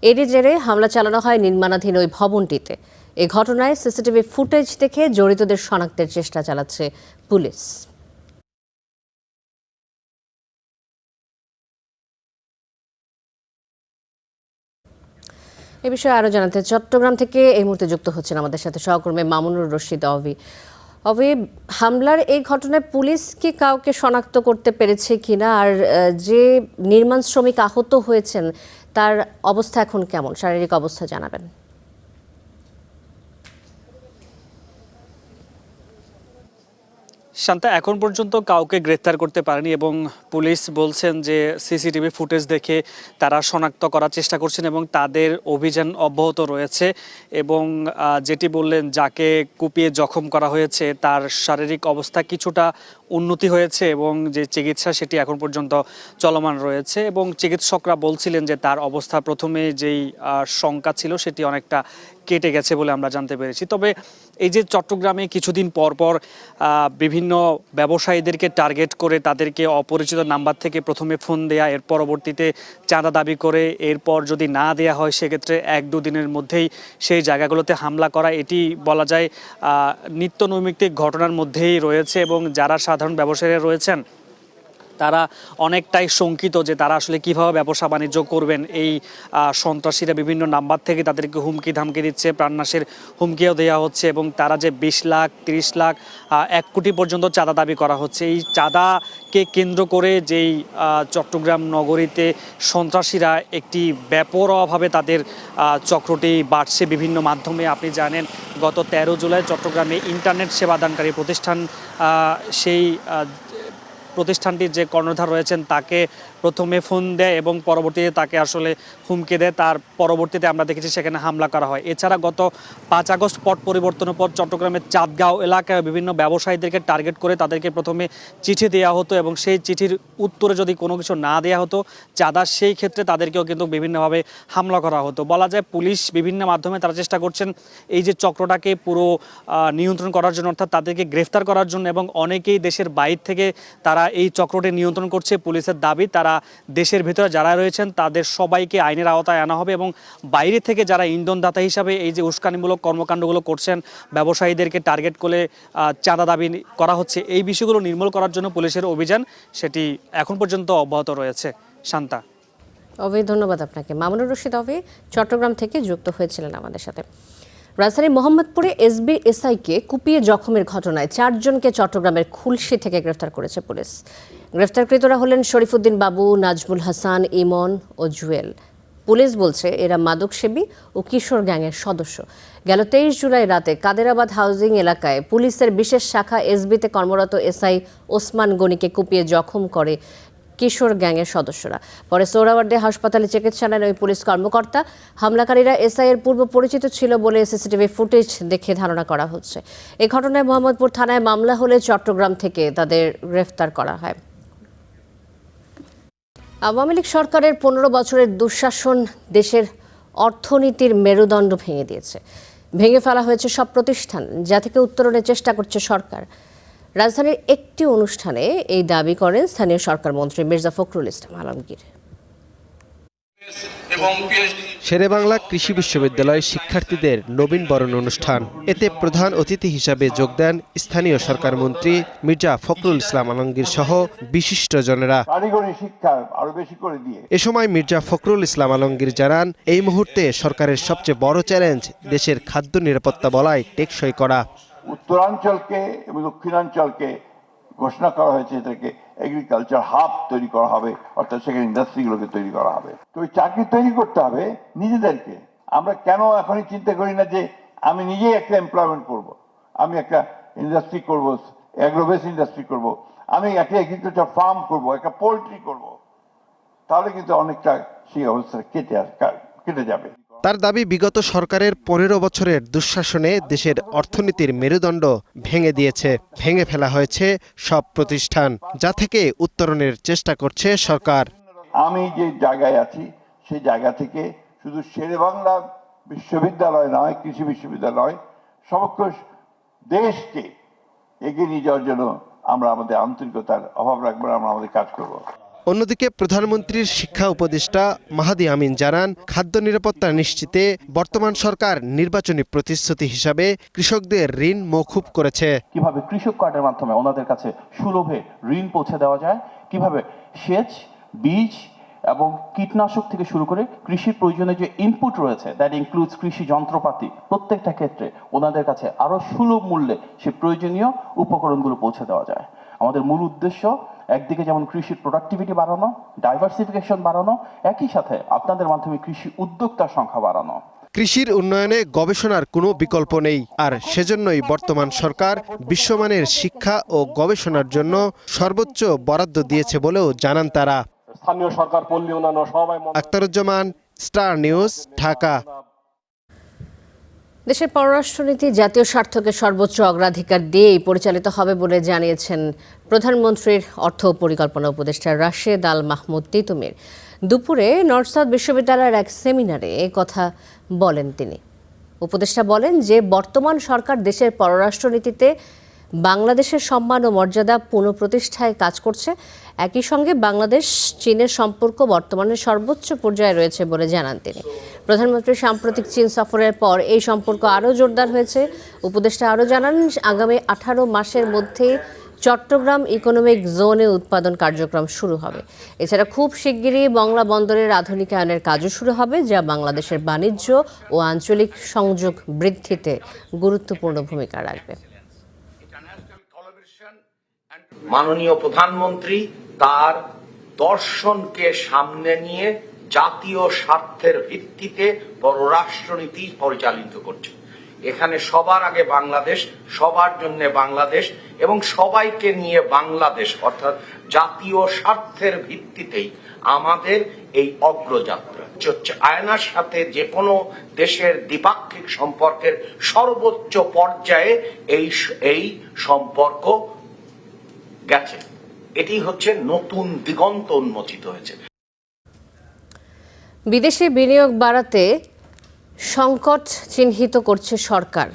এরই জেরে হামলা চালানো হয় নির্মাণাধীন ওই ভবনটিতে। এই ঘটনায় সিসিটিভি ফুটেজ দেখে জড়িতদের শনাক্তের চেষ্টা চালাচ্ছে পুলিশ। এ বিষয়ে আরও জানাতে চট্টগ্রাম থেকে এই মুহূর্তে যুক্ত হচ্ছেন আমাদের সাথে সহকর্মী মামুনুর রশিদ অভি। হামলার এই ঘটনায় পুলিশ কি কাউকে শনাক্ত করতে পেরেছে কিনা, আর যে নির্মাণ শ্রমিক আহত হয়েছেন তার অবস্থা এখন কেমন, শারীরিক অবস্থা জানাবেন। শান্তা, এখন পর্যন্ত কাউকে গ্রেফতার করতে পারেনি এবং পুলিশ বলছেন যে সিসিটিভি ফুটেজ দেখে তারা শনাক্ত করার চেষ্টা করছেন এবং তাদের অভিযান অব্যাহত রয়েছে। এবং যেটি বললেন, যাকে কুপিয়ে জখম করা হয়েছে তার শারীরিক অবস্থা কিছুটা উন্নতি হয়েছে এবং যে চিকিৎসা সেটি এখন পর্যন্ত চলমান রয়েছে। এবং চিকিৎসকরা বলছিলেন যে তার অবস্থা প্রথমে যেই শঙ্কা ছিল সেটি অনেকটা কেটে গেছে বলে আমরা জানতে পেরেছি। তবে এই যে চট্টগ্রামে কিছুদিন পর পর বিভিন্ন ব্যবসায়ীদেরকে টার্গেট করে তাদেরকে অপরিচিত নাম্বার থেকে প্রথমে ফোন দেয়া, এর পরবর্তীতে চাঁদা দাবি করে এরপর যদি না দেয়া হয় সেক্ষেত্রে 1-2 দিনের মধ্যেই সেই জায়গাগুলোতে হামলা করা, এটি বলা যায় নিত্য নৈমিত্তিক ঘটনার মধ্যেই রয়েছে। এবং যারা সাধারণ ব্যবসায়ীরা রয়েছেন তারা অনেকটাই শঙ্কিত যে তারা আসলে কিভাবে ব্যবসা বাণিজ্য করবেন। এই সন্ত্রাসীরা বিভিন্ন নাম্বার থেকে তাদেরকে হুমকি ধামকি দিচ্ছে, প্রাণনাশের হুমকিও দেওয়া হচ্ছে এবং তারা যে 20 লাখ 30 লাখ 1 কোটি পর্যন্ত চাঁদা দাবি করা হচ্ছে। এই চাঁদাকে কেন্দ্র করে যেই চট্টগ্রাম নগরীতে সন্ত্রাসীরা একটি বেপরোয়াভাবে তাদের চক্রটি বাড়ছে বিভিন্ন মাধ্যমে। আপনি জানেন গত 13 জুলাই চট্টগ্রামে ইন্টারনেট সেবাদানকারী প্রতিষ্ঠান, সেই প্রতিষ্ঠানটির যে কর্ণধার রয়েছেন তাকে প্রথমে ফোন দেয় এবং পরবর্তীতে তাকে আসলে হুমকি দেয়। তার পরবর্তীতে আমরা দেখেছি সেখানে হামলা করা হয়। এছাড়া গত 5 আগস্ট পট পরিবর্তনের পর চট্টগ্রামের চাঁদগাঁও এলাকায় বিভিন্ন ব্যবসায়ীদেরকে টার্গেট করে তাদেরকে প্রথমে চিঠি দেওয়া হতো এবং সেই চিঠির উত্তরে যদি কোনো কিছু না দেওয়া হতো চাঁদা, সেই ক্ষেত্রে তাদেরকেও কিন্তু বিভিন্নভাবে হামলা করা হতো। বলা যায় পুলিশ বিভিন্ন মাধ্যমে তারা চেষ্টা করছেন এই যে চক্রটাকে পুরো নিয়ন্ত্রণ করার জন্য, অর্থাৎ তাদেরকে গ্রেফতার করার জন্য। এবং অনেকেই দেশের বাইরে থেকে তারা এই চক্রটি নিয়ন্ত্রণ করছে। পুলিশের দাবি তারা দেশের ভেতরে যারা রয়েছেন তাদের সবাইকে আইনের আওতায় আনা হবে এবং বাইরে থেকে যারা ইন্ধনদাতা হিসাবে এই যে উস্কানিমূলক কর্মকাণ্ডগুলো করছেন, ব্যবসায়ীদেরকে টার্গেট করে চাঁদা দাবি করা হচ্ছে, এই বিষয়গুলো নির্মূল করার জন্য পুলিশের অভিযান সেটি এখন পর্যন্ত অব্যাহত রয়েছে। শান্তা। ধন্যবাদ আপনাকে। মামুনুর রশিদ চট্টগ্রাম থেকে যুক্ত হয়েছিলেন আমাদের সাথে। রাজধানীর মোহাম্মদপুরে এসবি এসআইকে কুপিয়ে জখমের ঘটনায় 4 জনকে চট্টগ্রামের খুলশী থেকে গ্রেফতার করেছে পুলিশ। গ্রেফতারকৃতরা হলেন শরীফুদ্দিন বাবু, নাজমুল হাসান, ইমন ও জুয়েল। পুলিশ বলছে এরা মাদকসেবী ও কিশোর গ্যাংয়ের সদস্য। গেল 23 জুলাই রাতে কাদেরাবাদ হাউজিং এলাকায় পুলিশের বিশেষ শাখা এসবিতে কর্মরত এসআই ওসমান গনিকে কুপিয়ে জখম করে কিশোর গ্যাংয়ের সদস্যরা। পরে সোহরাওয়ার্দী হাসপাতালে চিকিৎসা নেন ওই পুলিশ কর্মকর্তা। হামলাকারীরা এসআই এর পূর্ব পরিচিত ছিল বলে সিসিটিভি ফুটেজ দেখে ধারণা করা হচ্ছে। এই ঘটনায় মোহাম্মদপুর থানায় মামলা হলে চট্টগ্রাম থেকে তাদের গ্রেফতার করা হয়। আওয়ামী লীগ সরকারের 15 বছরের দুঃশাসন দেশের অর্থনীতির মেরুদণ্ড ভেঙে দিয়েছে। ভেঙে ফেলা হয়েছে সব প্রতিষ্ঠান, যা থেকে উত্তরণের চেষ্টা করছে সরকার। রাজধানীর একটি অনুষ্ঠানে এই দাবি করেন স্থানীয় সরকার মন্ত্রী মির্জা ফখরুল ইসলাম আলমগীর। শেরেবাংলা কৃষি বিশ্ববিদ্যালয় শিক্ষার্থীদের নবীন বরণ অনুষ্ঠান, এতে প্রধান অতিথি হিসাবে যোগ দেন স্থানীয় সরকার মন্ত্রী মির্জা ফখরুল ইসলাম আলমগীর সহ বিশিষ্টজনেরা। এ সময় মির্জা ফখরুল ইসলাম আলমগীর জানান, এই মুহূর্তে সরকারের সবচেয়ে বড় চ্যালেঞ্জ দেশের খাদ্য নিরাপত্তা বলয় টেকসই করা। উত্তরাঞ্চলকে এবং দক্ষিণাঞ্চলকে ঘোষণা করা হয়েছে, এটাকে এগ্রিকালচার হাব তৈরি করা হবে, অর্থাৎ সেখানে ইন্ডাস্ট্রিগুলোকে তৈরি করা হবে। তো ওই চাকরি তৈরি করতে হবে নিজেদেরকে। আমরা কেন এখনই চিন্তা করি না যে আমি নিজেই একটা এমপ্লয়মেন্ট করব, আমি একটা ইন্ডাস্ট্রি করব, অ্যাগ্রোবেস ইন্ডাস্ট্রি করব, আমি একটা এগ্রিকালচার ফার্ম করব, একটা পোলট্রি করব, তাহলে কিন্তু অনেকটা সেই অবস্থা কেটে যাবে। তার দাবি, বিগত সরকারের 15 বছরের দুঃশাসনে দেশের অর্থনীতির মেরুদণ্ড ভেঙে দিয়েছে। ভেঙে ফেলা হয়েছে সব প্রতিষ্ঠান, যা থেকে উত্তরণের চেষ্টা করছে সরকার। আমি যে জায়গায় আছি সেই জায়গা থেকে শুধু শেরেবাংলা বিশ্ববিদ্যালয় নয়, কৃষি বিশ্ববিদ্যালয়, সমগ্র দেশকে এগিয়ে নিয়ে যাওয়ার জন্য আমরা আমাদের আন্তরিকতার অভাব রাখবো, আমরা আমাদের কাজ করব। অন্যদিকে প্রধানমন্ত্রীর শিক্ষা উপদেষ্টা মাহাদি আমিন জানান, খাদ্য নিরাপত্তা নিশ্চিতে বর্তমান সরকার নির্বাচনী প্রতিশ্রুতি হিসাবে কৃষকদের ঋণ মওকুফ করেছে। কিভাবে কৃষক কার্ডের মাধ্যমে ওনাদের কাছে সুলভে ঋণ পৌঁছে দেওয়া যায়, কিভাবে সেচ, বীজ এবং কীটনাশক থেকে শুরু করে কৃষির প্রয়োজনীয় যে ইনপুট রয়েছে, দ্যাট ইনক্লুডস কৃষি যন্ত্রপাতি, প্রত্যেকটা ক্ষেত্রে ওনাদের কাছে আরো সুলভ মূল্যে সে প্রয়োজনীয় উপকরণগুলো পৌঁছে দেওয়া যায়। আমাদের মূল উদ্দেশ্য একদিকে যেমন কৃষির প্রোডাক্টিভিটি বাড়ানো, ডাইভার্সিফিকেশন বাড়ানো, একই সাথে আপনাদের মাধ্যমে কৃষি উদ্যোক্তার সংখ্যা বাড়ানো। কৃষির উন্নয়নে গবেষণার কোনো বিকল্প নেই, আর সেজন্যই বর্তমান সরকার বিশ্বমানের শিক্ষা ও গবেষণার জন্য সর্বোচ্চ বরাদ্দ দিয়েছে বলেও জানান তারা। স্থানীয় সরকার, পল্লী উন্নয়ন, সবাই। Akhtaruzzaman, star news, Dhaka. দেশের পররাষ্ট্রনীতি জাতীয় স্বার্থকে সর্বোচ্চ অগ্রাধিকার দিয়েই পরিচালিত হবে বলে জানিয়েছেন প্রধানমন্ত্রীর অর্থ পরিকল্পনা উপদেষ্টা রাশেদ আল মাহমুদ তিতুমির। দুপুরে নর্থ সাউথ বিশ্ববিদ্যালয়ের এক সেমিনারে এ কথা বলেন তিনি। উপদেষ্টা বলেন যে বর্তমান সরকার দেশের পররাষ্ট্রনীতিতে বাংলাদেশের সম্মান ও মর্যাদা পুনঃপ্রতিষ্ঠায় কাজ করছে। একই সঙ্গে বাংলাদেশ চীনের সম্পর্ক বর্তমানে সর্বোচ্চ পর্যায়ে রয়েছে বলে জানান তিনি। প্রধানমন্ত্রীর সাম্প্রতিক চীন সফরের পর এই সম্পর্ক আরও জোরদার হয়েছে। উপদেষ্টা আরও জানান, আগামী 18 মাসের মধ্যে চট্টগ্রাম ইকোনমিক জোনে উৎপাদন কার্যক্রম শুরু হবে। এছাড়া খুব শিগগিরই মংলা বন্দরের আধুনিকায়নের কাজও শুরু হবে, যা বাংলাদেশের বাণিজ্য ও আঞ্চলিক সংযোগ বৃদ্ধিতে গুরুত্বপূর্ণ ভূমিকা রাখবে। মাননীয় প্রধানমন্ত্রী তার দর্শনকে সামনে নিয়ে জাতীয় স্বার্থের ভিত্তিতে পররাষ্ট্রনীতি পরিচালিত করছে। এখানে সবার আগে বাংলাদেশ, সবার জন্য বাংলাদেশ এবং সবাইকে নিয়ে বাংলাদেশ, অর্থাৎ জাতীয় স্বার্থের ভিত্তিতেই আমাদের এই অগ্রযাত্রা হচ্ছে। আয়নার সাথে যে কোনো দেশের দ্বিপাক্ষিক সম্পর্কের সর্বোচ্চ পর্যায়ে এই সম্পর্ক গেছে। এটি হচ্ছে নতুন দিগন্ত উন্মোচিত হয়েছে। বিদেশি বিনিয়োগ বাড়াতে সংকট চিহ্নিত করছে সরকার।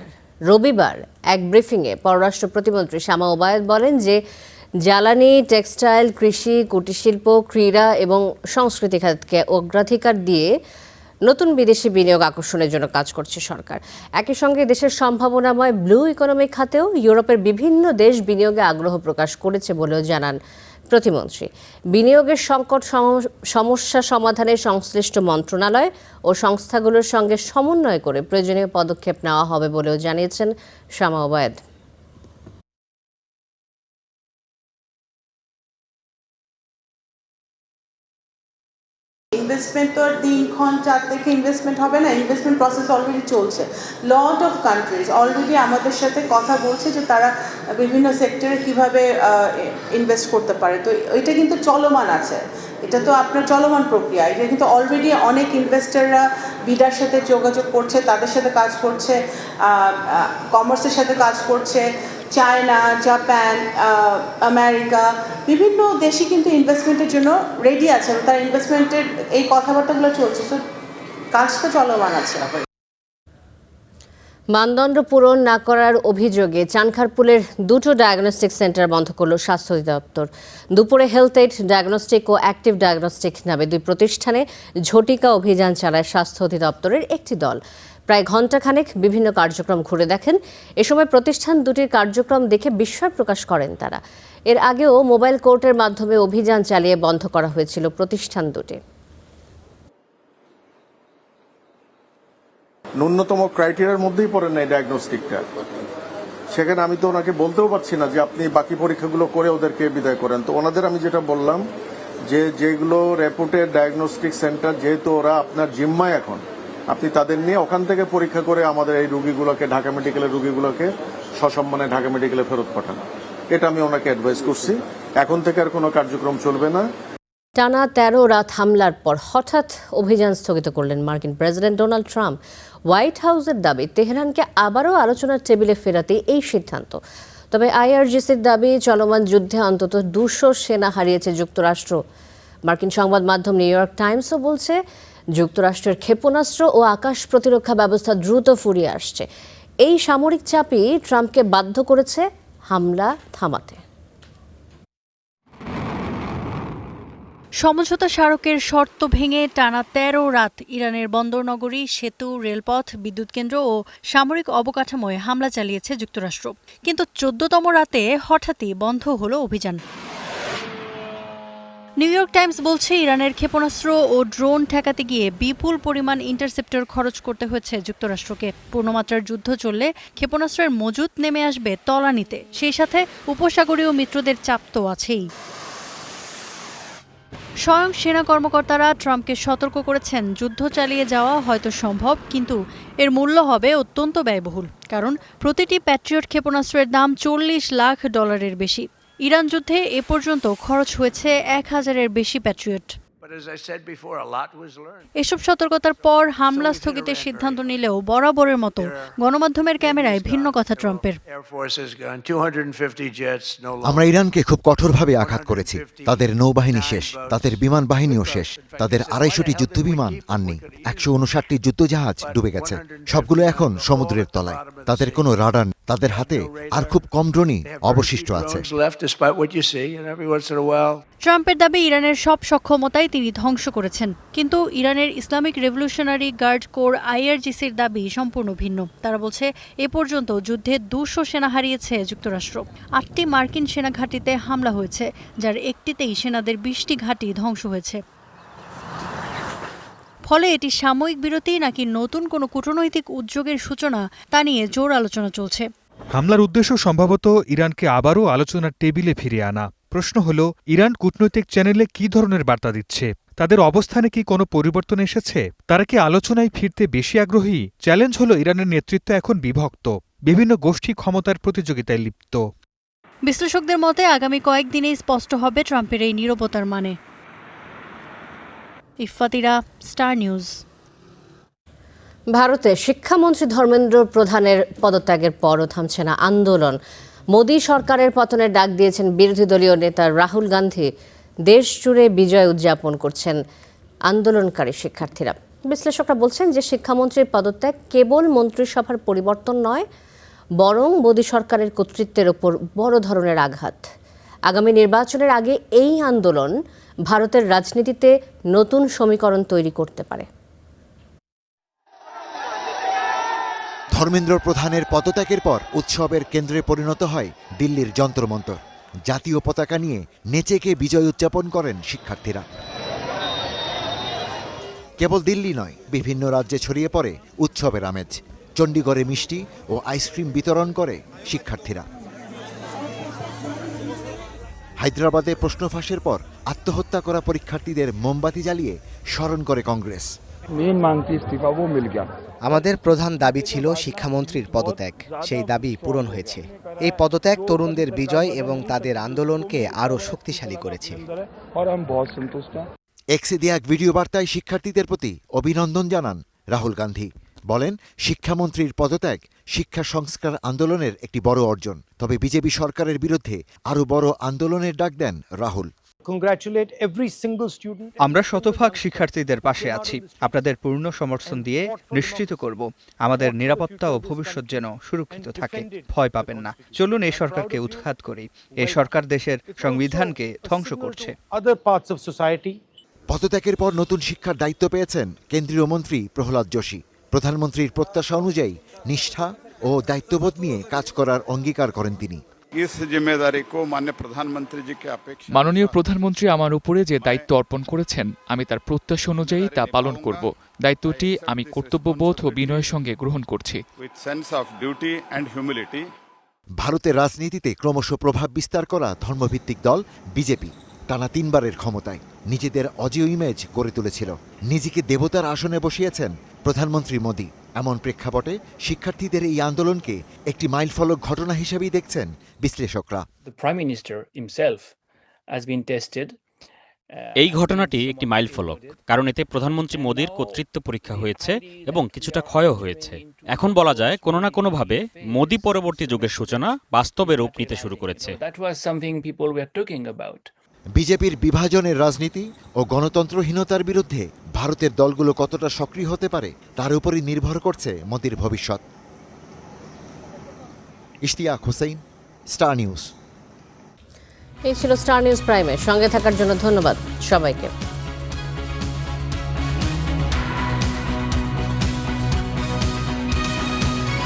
রবিবার এক ব্রিফিংয়ে পররাষ্ট্র প্রতিমন্ত্রী শামা ওবায়েদ বলেন যে জ্বালানি, টেক্সটাইল, কৃষি, কুটিরশিল্প, ক্রীড়া এবং সংস্কৃতি খাতকে অগ্রাধিকার দিয়ে নতুন বিদেশি বিনিয়োগ আকর্ষণের জন্য কাজ করছে সরকার। একই সঙ্গে দেশের সম্ভাবনাময় ব্লু ইকোনমি খাতেও ইউরোপের বিভিন্ন দেশ বিনিয়োগে আগ্রহ প্রকাশ করেছে বলেও জানান প্রতিমন্ত্রী। বিনিয়োগের সংকট সমস্যা সমাধানে সংশ্লিষ্ট মন্ত্রণালয় ও সংস্থাগুলোর সঙ্গে সমন্বয় করে প্রয়োজনীয় পদক্ষেপ নেওয়া হবে বলেও জানিয়েছেন শামা ওবায়েদ। ইনভেস্টমেন্ট তো আর দিনক্ষণ 4 থেকে ইনভেস্টমেন্ট হবে না, ইনভেস্টমেন্ট প্রসেস অলরেডি চলছে। লট অফ কান্ট্রিজ অলরেডি আমাদের সাথে কথা বলছে যে তারা বিভিন্ন সেক্টরে কিভাবে ইনভেস্ট করতে পারে। তো এটা কিন্তু চলমান আছে, এটা তো আপনার চলমান প্রক্রিয়া। এটা কিন্তু অলরেডি অনেক ইনভেস্টররা বিডার সাথে যোগাযোগ করছে, তাদের সাথে কাজ করছে, কমার্সের সাথে কাজ করছে। চায়না, জাপান, আমেরিকা বিভিন্ন দেশই কিন্তু ইনভেস্টমেন্টের জন্য রেডি আছে, তার ইনভেস্টমেন্টের এই কথাবার্তাগুলো চলছে। তো কাজ তো চলমান আছে। মানদণ্ড পূরণ না করার অভিযোগে চানখারপুলের 2টো ডায়াগনস্টিক সেন্টার বন্ধ করল স্বাস্থ্য অধিদপ্তর। দুপুরে হেলথ এইড ডায়াগনস্টিক ও অ্যাক্টিভ ডায়াগনস্টিক নামে 2 প্রতিষ্ঠানে ঝটিকা অভিযান চালায় স্বাস্থ্য অধিদপ্তরের একটি দল। প্রায় ঘণ্টাখানেক বিভিন্ন কার্যক্রম ঘুরে দেখেন। এ সময় প্রতিষ্ঠান দুটির কার্যক্রম দেখে বিস্ময় প্রকাশ করেন তারা। এর আগেও মোবাইল কোর্টের মাধ্যমে অভিযান চালিয়ে বন্ধ করা হয়েছিল প্রতিষ্ঠান দুটি। ন্যূনতম ক্রাইটেরিয়ার মধ্যেই পড়ে না এই ডায়াগনস্টিকটা। সেখানে আমি তো ওনাকে বলতেও পারছি না যে আপনি বাকি পরীক্ষাগুলো করে ওদেরকে বিদায় করেন। তো ওনাদের আমি যেটা বললাম যে যেগুলো রেপুটেড ডায়াগনস্টিক সেন্টার, যেহেতু ওরা আপনার জিম্মায় এখন, আপনি তাদের নিয়ে ওখান থেকে পরীক্ষা করে আমাদের এই রোগীগুলোকে, ঢাকা মেডিকেলের রোগীগুলোকে সসম্মানে ঢাকা মেডিকেলে ফেরত পাঠান। এটা আমি ওনাকে অ্যাডভাইস করছি। এখন থেকে আর কোনো কার্যক্রম চলবে না। টানা 13 রাত হামলার পর হঠাৎ অভিযান স্থগিত করলেন মার্কিন প্রেসিডেন্ট ডোনাল্ড ট্রাম্প। হোয়াইট হাউসের দাবি তেহরানকে আবারও আলোচনার টেবিলে ফেরাতে এই সিদ্ধান্ত। তবে আইআরজিসির দাবি চলমান যুদ্ধে অন্তত 200 সেনা হারিয়েছে যুক্তরাষ্ট্র। মার্কিন সংবাদ মাধ্যম নিউ ইয়র্ক টাইমসও বলছে যুক্তরাষ্ট্রের ক্ষেপণাস্ত্র ও আকাশ প্রতিরক্ষা ব্যবস্থা দ্রুত ফুরিয়ে আসছে। এই সামরিক চাপই ট্রাম্পকে বাধ্য করেছে হামলা থামাতে। সমঝোতা স্মারকের শর্ত ভেঙে টানা 13 রাত ইরানের বন্দরনগরী, সেতু, রেলপথ, বিদ্যুৎ কেন্দ্র ও সামরিক অবকাঠামোয় হামলা চালিয়েছে যুক্তরাষ্ট্র। কিন্তু 14তম রাতে হঠাৎই বন্ধ হলো অভিযান। নিউ ইয়র্ক টাইমস বলছে ইরানের ক্ষেপণাস্ত্র ও ড্রোন ঠেকাতে গিয়ে বিপুল পরিমাণ ইন্টারসেপ্টর খরচ করতে হয়েছে যুক্তরাষ্ট্রকে। পূর্ণমাত্রার যুদ্ধ চললে ক্ষেপণাস্ত্রের মজুত নেমে আসবে তলানিতে। সেই সাথে উপসাগরীয় মিত্রদের চাপ তো আছেই। স্বয়ং সেনা কর্মকর্তারা ট্রাম্পকে সতর্ক করেছেন, যুদ্ধ চালিয়ে যাওয়া হয়তো সম্ভব, কিন্তু এর মূল্য হবে অত্যন্ত ব্যয়বহুল। কারণ প্রতিটি প্যাট্রিয়ট ক্ষেপণাস্ত্রের দাম $40 লাখ বেশি। ইরান যুদ্ধে এ পর্যন্ত খরচ হয়েছে 1000-এর বেশি প্যাট্রিয়ট। এসব সতর্কতার পর হামলা স্থগিতের সিদ্ধান্ত নিলেও বরাবরের মতো গণমাধ্যমের ক্যামেরায় ভিন্ন কথা ট্রাম্পের। আমরা ইরানকে খুব কঠোরভাবে আঘাত করেছি। তাদের নৌবাহিনী শেষ, তাদের বিমান বাহিনীও শেষ। তাদের 250টি যুদ্ধবিমান আর নেই, 159টি যুদ্ধজাহাজ ডুবে গেছে। সবগুলো এখন সমুদ্রের তলায়। তাদের কোনো রাডার, তাদের হাতে আর খুব কম ড্রোনই অবশিষ্ট আছে। ট্রাম্পের দাবি ইরানের সব সক্ষমতাই তিনি ধ্বংস করেছেন। কিন্তু ইরানের ইসলামিক রেভলিউশনারি গার্ড কোর আইআরজিসির দাবি সম্পূর্ণ ভিন্ন। তারা বলছে এ পর্যন্ত যুদ্ধে 200 সেনা হারিয়েছে যুক্তরাষ্ট্র। 8টি মার্কিন সেনা ঘাঁটিতে হামলা হয়েছে, যার একটিতেই সেনাদের 20টি ঘাঁটি ধ্বংস হয়েছে। ফলে এটি সাময়িক বিরতি নাকি নতুন কোনো কূটনৈতিক উদ্যোগের সূচনা, তা নিয়ে জোর আলোচনা চলছে। হামলার উদ্দেশ্য সম্ভবত ইরানকে আবারও আলোচনার টেবিলে ফিরিয়ে আনা। প্রশ্ন হলো, ইরান কূটনৈতিক চ্যানেলে কী ধরনের বার্তা দিচ্ছে? তাদের অবস্থানে কি কোনো পরিবর্তন এসেছে? তারা কি আলোচনায় ফিরতে বেশি আগ্রহী? চ্যালেঞ্জ হলো ইরানের নেতৃত্ব এখন বিভক্ত, বিভিন্ন গোষ্ঠী ক্ষমতার প্রতিযোগিতায় লিপ্ত। বিশ্লেষকদের মতে আগামী কয়েকদিনেই স্পষ্ট হবে ট্রাম্পের এই নীরবতার মানে। ইফফাতিরা, স্টার নিউজ। ভারতে শিক্ষামন্ত্রী ধর্মেন্দ্র প্রধানের পদত্যাগের পরও থামছে না আন্দোলন। মোদী সরকারের পতনের ডাক দিয়েছেন বিরোধী দলীয় নেতা রাহুল গান্ধী। দেশ জুড়ে বিজয় উদযাপন করছেন আন্দোলনকারী শিক্ষার্থীরা। বিশ্লেষকরা বলছেন যে শিক্ষামন্ত্রীর পদত্যাগ কেবল মন্ত্রিসভার পরিবর্তন নয়, বরং মোদী সরকারের কর্তৃত্বের ওপর বড় ধরনের আঘাত। আগামী নির্বাচনের আগে এই আন্দোলন ভারতের রাজনীতিতে নতুন সমীকরণ তৈরি করতে পারে। ধর্মেন্দ্র প্রধানের পদত্যাগের পর উৎসবের কেন্দ্রে পরিণত হয় দিল্লির যন্তর মন্তর। জাতীয় পতাকা নিয়ে নেচেকে বিজয় উদযাপন করেন শিক্ষার্থীরা। কেবল দিল্লি নয়, বিভিন্ন রাজ্যে ছড়িয়ে পড়ে উৎসবের আমেজ। চণ্ডীগড়ে মিষ্টি ও আইসক্রিম বিতরণ করে শিক্ষার্থীরা। হায়দ্রাবাদে প্রশ্ন ফাঁসের পর আত্মহত্যা করা পরীক্ষার্থীদের মোমবাতি জ্বালিয়ে স্মরণ করে কংগ্রেস। আমাদের প্রধান দাবি ছিল শিক্ষামন্ত্রীর পদত্যাগ। সেই দাবি পূরণ হয়েছে। এই পদত্যাগ তরুণদের বিজয় এবং তাদের আন্দোলনকে আরও শক্তিশালী করেছে। এক্সে দেয়া এক ভিডিও বার্তায় শিক্ষার্থীদের প্রতি অভিনন্দন জানান রাহুল গান্ধী। বলেন, শিক্ষামন্ত্রীর পদত্যাগ শিক্ষা সংস্কার আন্দোলনের একটি বড় অর্জন। তবে বিজেপি সরকারের বিরুদ্ধে আরও বড় আন্দোলনের ডাক দেন রাহুল। আমরা শতভাগ শিক্ষার্থীদের পাশে আছি। আপনাদের পূর্ণ সমর্থন দিয়ে নিশ্চিত করব আমাদের নিরাপত্তা ও ভবিষ্যৎ যেন সুরক্ষিত থাকে। ভয় পাবেন না। চলুন এই সরকারকে উৎখাত করি। এই সরকার দেশের সংবিধানকে ধ্বংস করছে। পদত্যাগের পর নতুন শিক্ষার দায়িত্ব পেয়েছেন কেন্দ্রীয় মন্ত্রী প্রহ্লাদ যোশী। প্রধানমন্ত্রীর প্রত্যাশা অনুযায়ী নিষ্ঠা ও দায়িত্ববোধ নিয়ে কাজ করার অঙ্গীকার করেন তিনি। মাননীয় প্রধানমন্ত্রী আমার উপরে যে দায়িত্ব অর্পণ করেছেন, আমি তার প্রত্যাশা অনুযায়ী তা পালন করব। দায়িত্বটি আমি কর্তব্যবোধ ও বিনয়ের সঙ্গে গ্রহণ করছি। ভারতের রাজনীতিতে ক্রমশ প্রভাব বিস্তার করা ধর্মভিত্তিক দল বিজেপি টানা 3 বারের ক্ষমতায় নিজেদের অজেয় ইমেজ গড়ে তুলেছিল। নিজেকে দেবতার আসনে বসিয়েছেন প্রধানমন্ত্রী মোদী। এমন প্রেক্ষাপটে শিক্ষার্থীদের এই আন্দোলনকে একটি মাইলফলক ঘটনা হিসেবেই দেখছেন বিশ্লেষকরা। এই ঘটনাটি একটি মাইলফলক, কারণ এতে প্রধানমন্ত্রী মোদীর কর্তৃত্ব পরীক্ষা হয়েছে এবং কিছুটা ক্ষয়ও হয়েছে। এখন বলা যায় কোনো না কোনোভাবে মোদী পরবর্তী যুগের সূচনা বাস্তবে রূপ নিতে শুরু করেছে। বিজেপির বিভাজনের রাজনীতি ও গণতন্ত্রহীনতার বিরুদ্ধে ভারতের দলগুলো কতটা সক্রিয় হতে পারে তার উপরই নির্ভর করছে মোদীর ভবিষ্যৎ। Ishtiaq Hossain, star news. এই ছিল স্টার নিউজ প্রাইমের সঙ্গে থাকার জন্য ধন্যবাদ সবাইকে।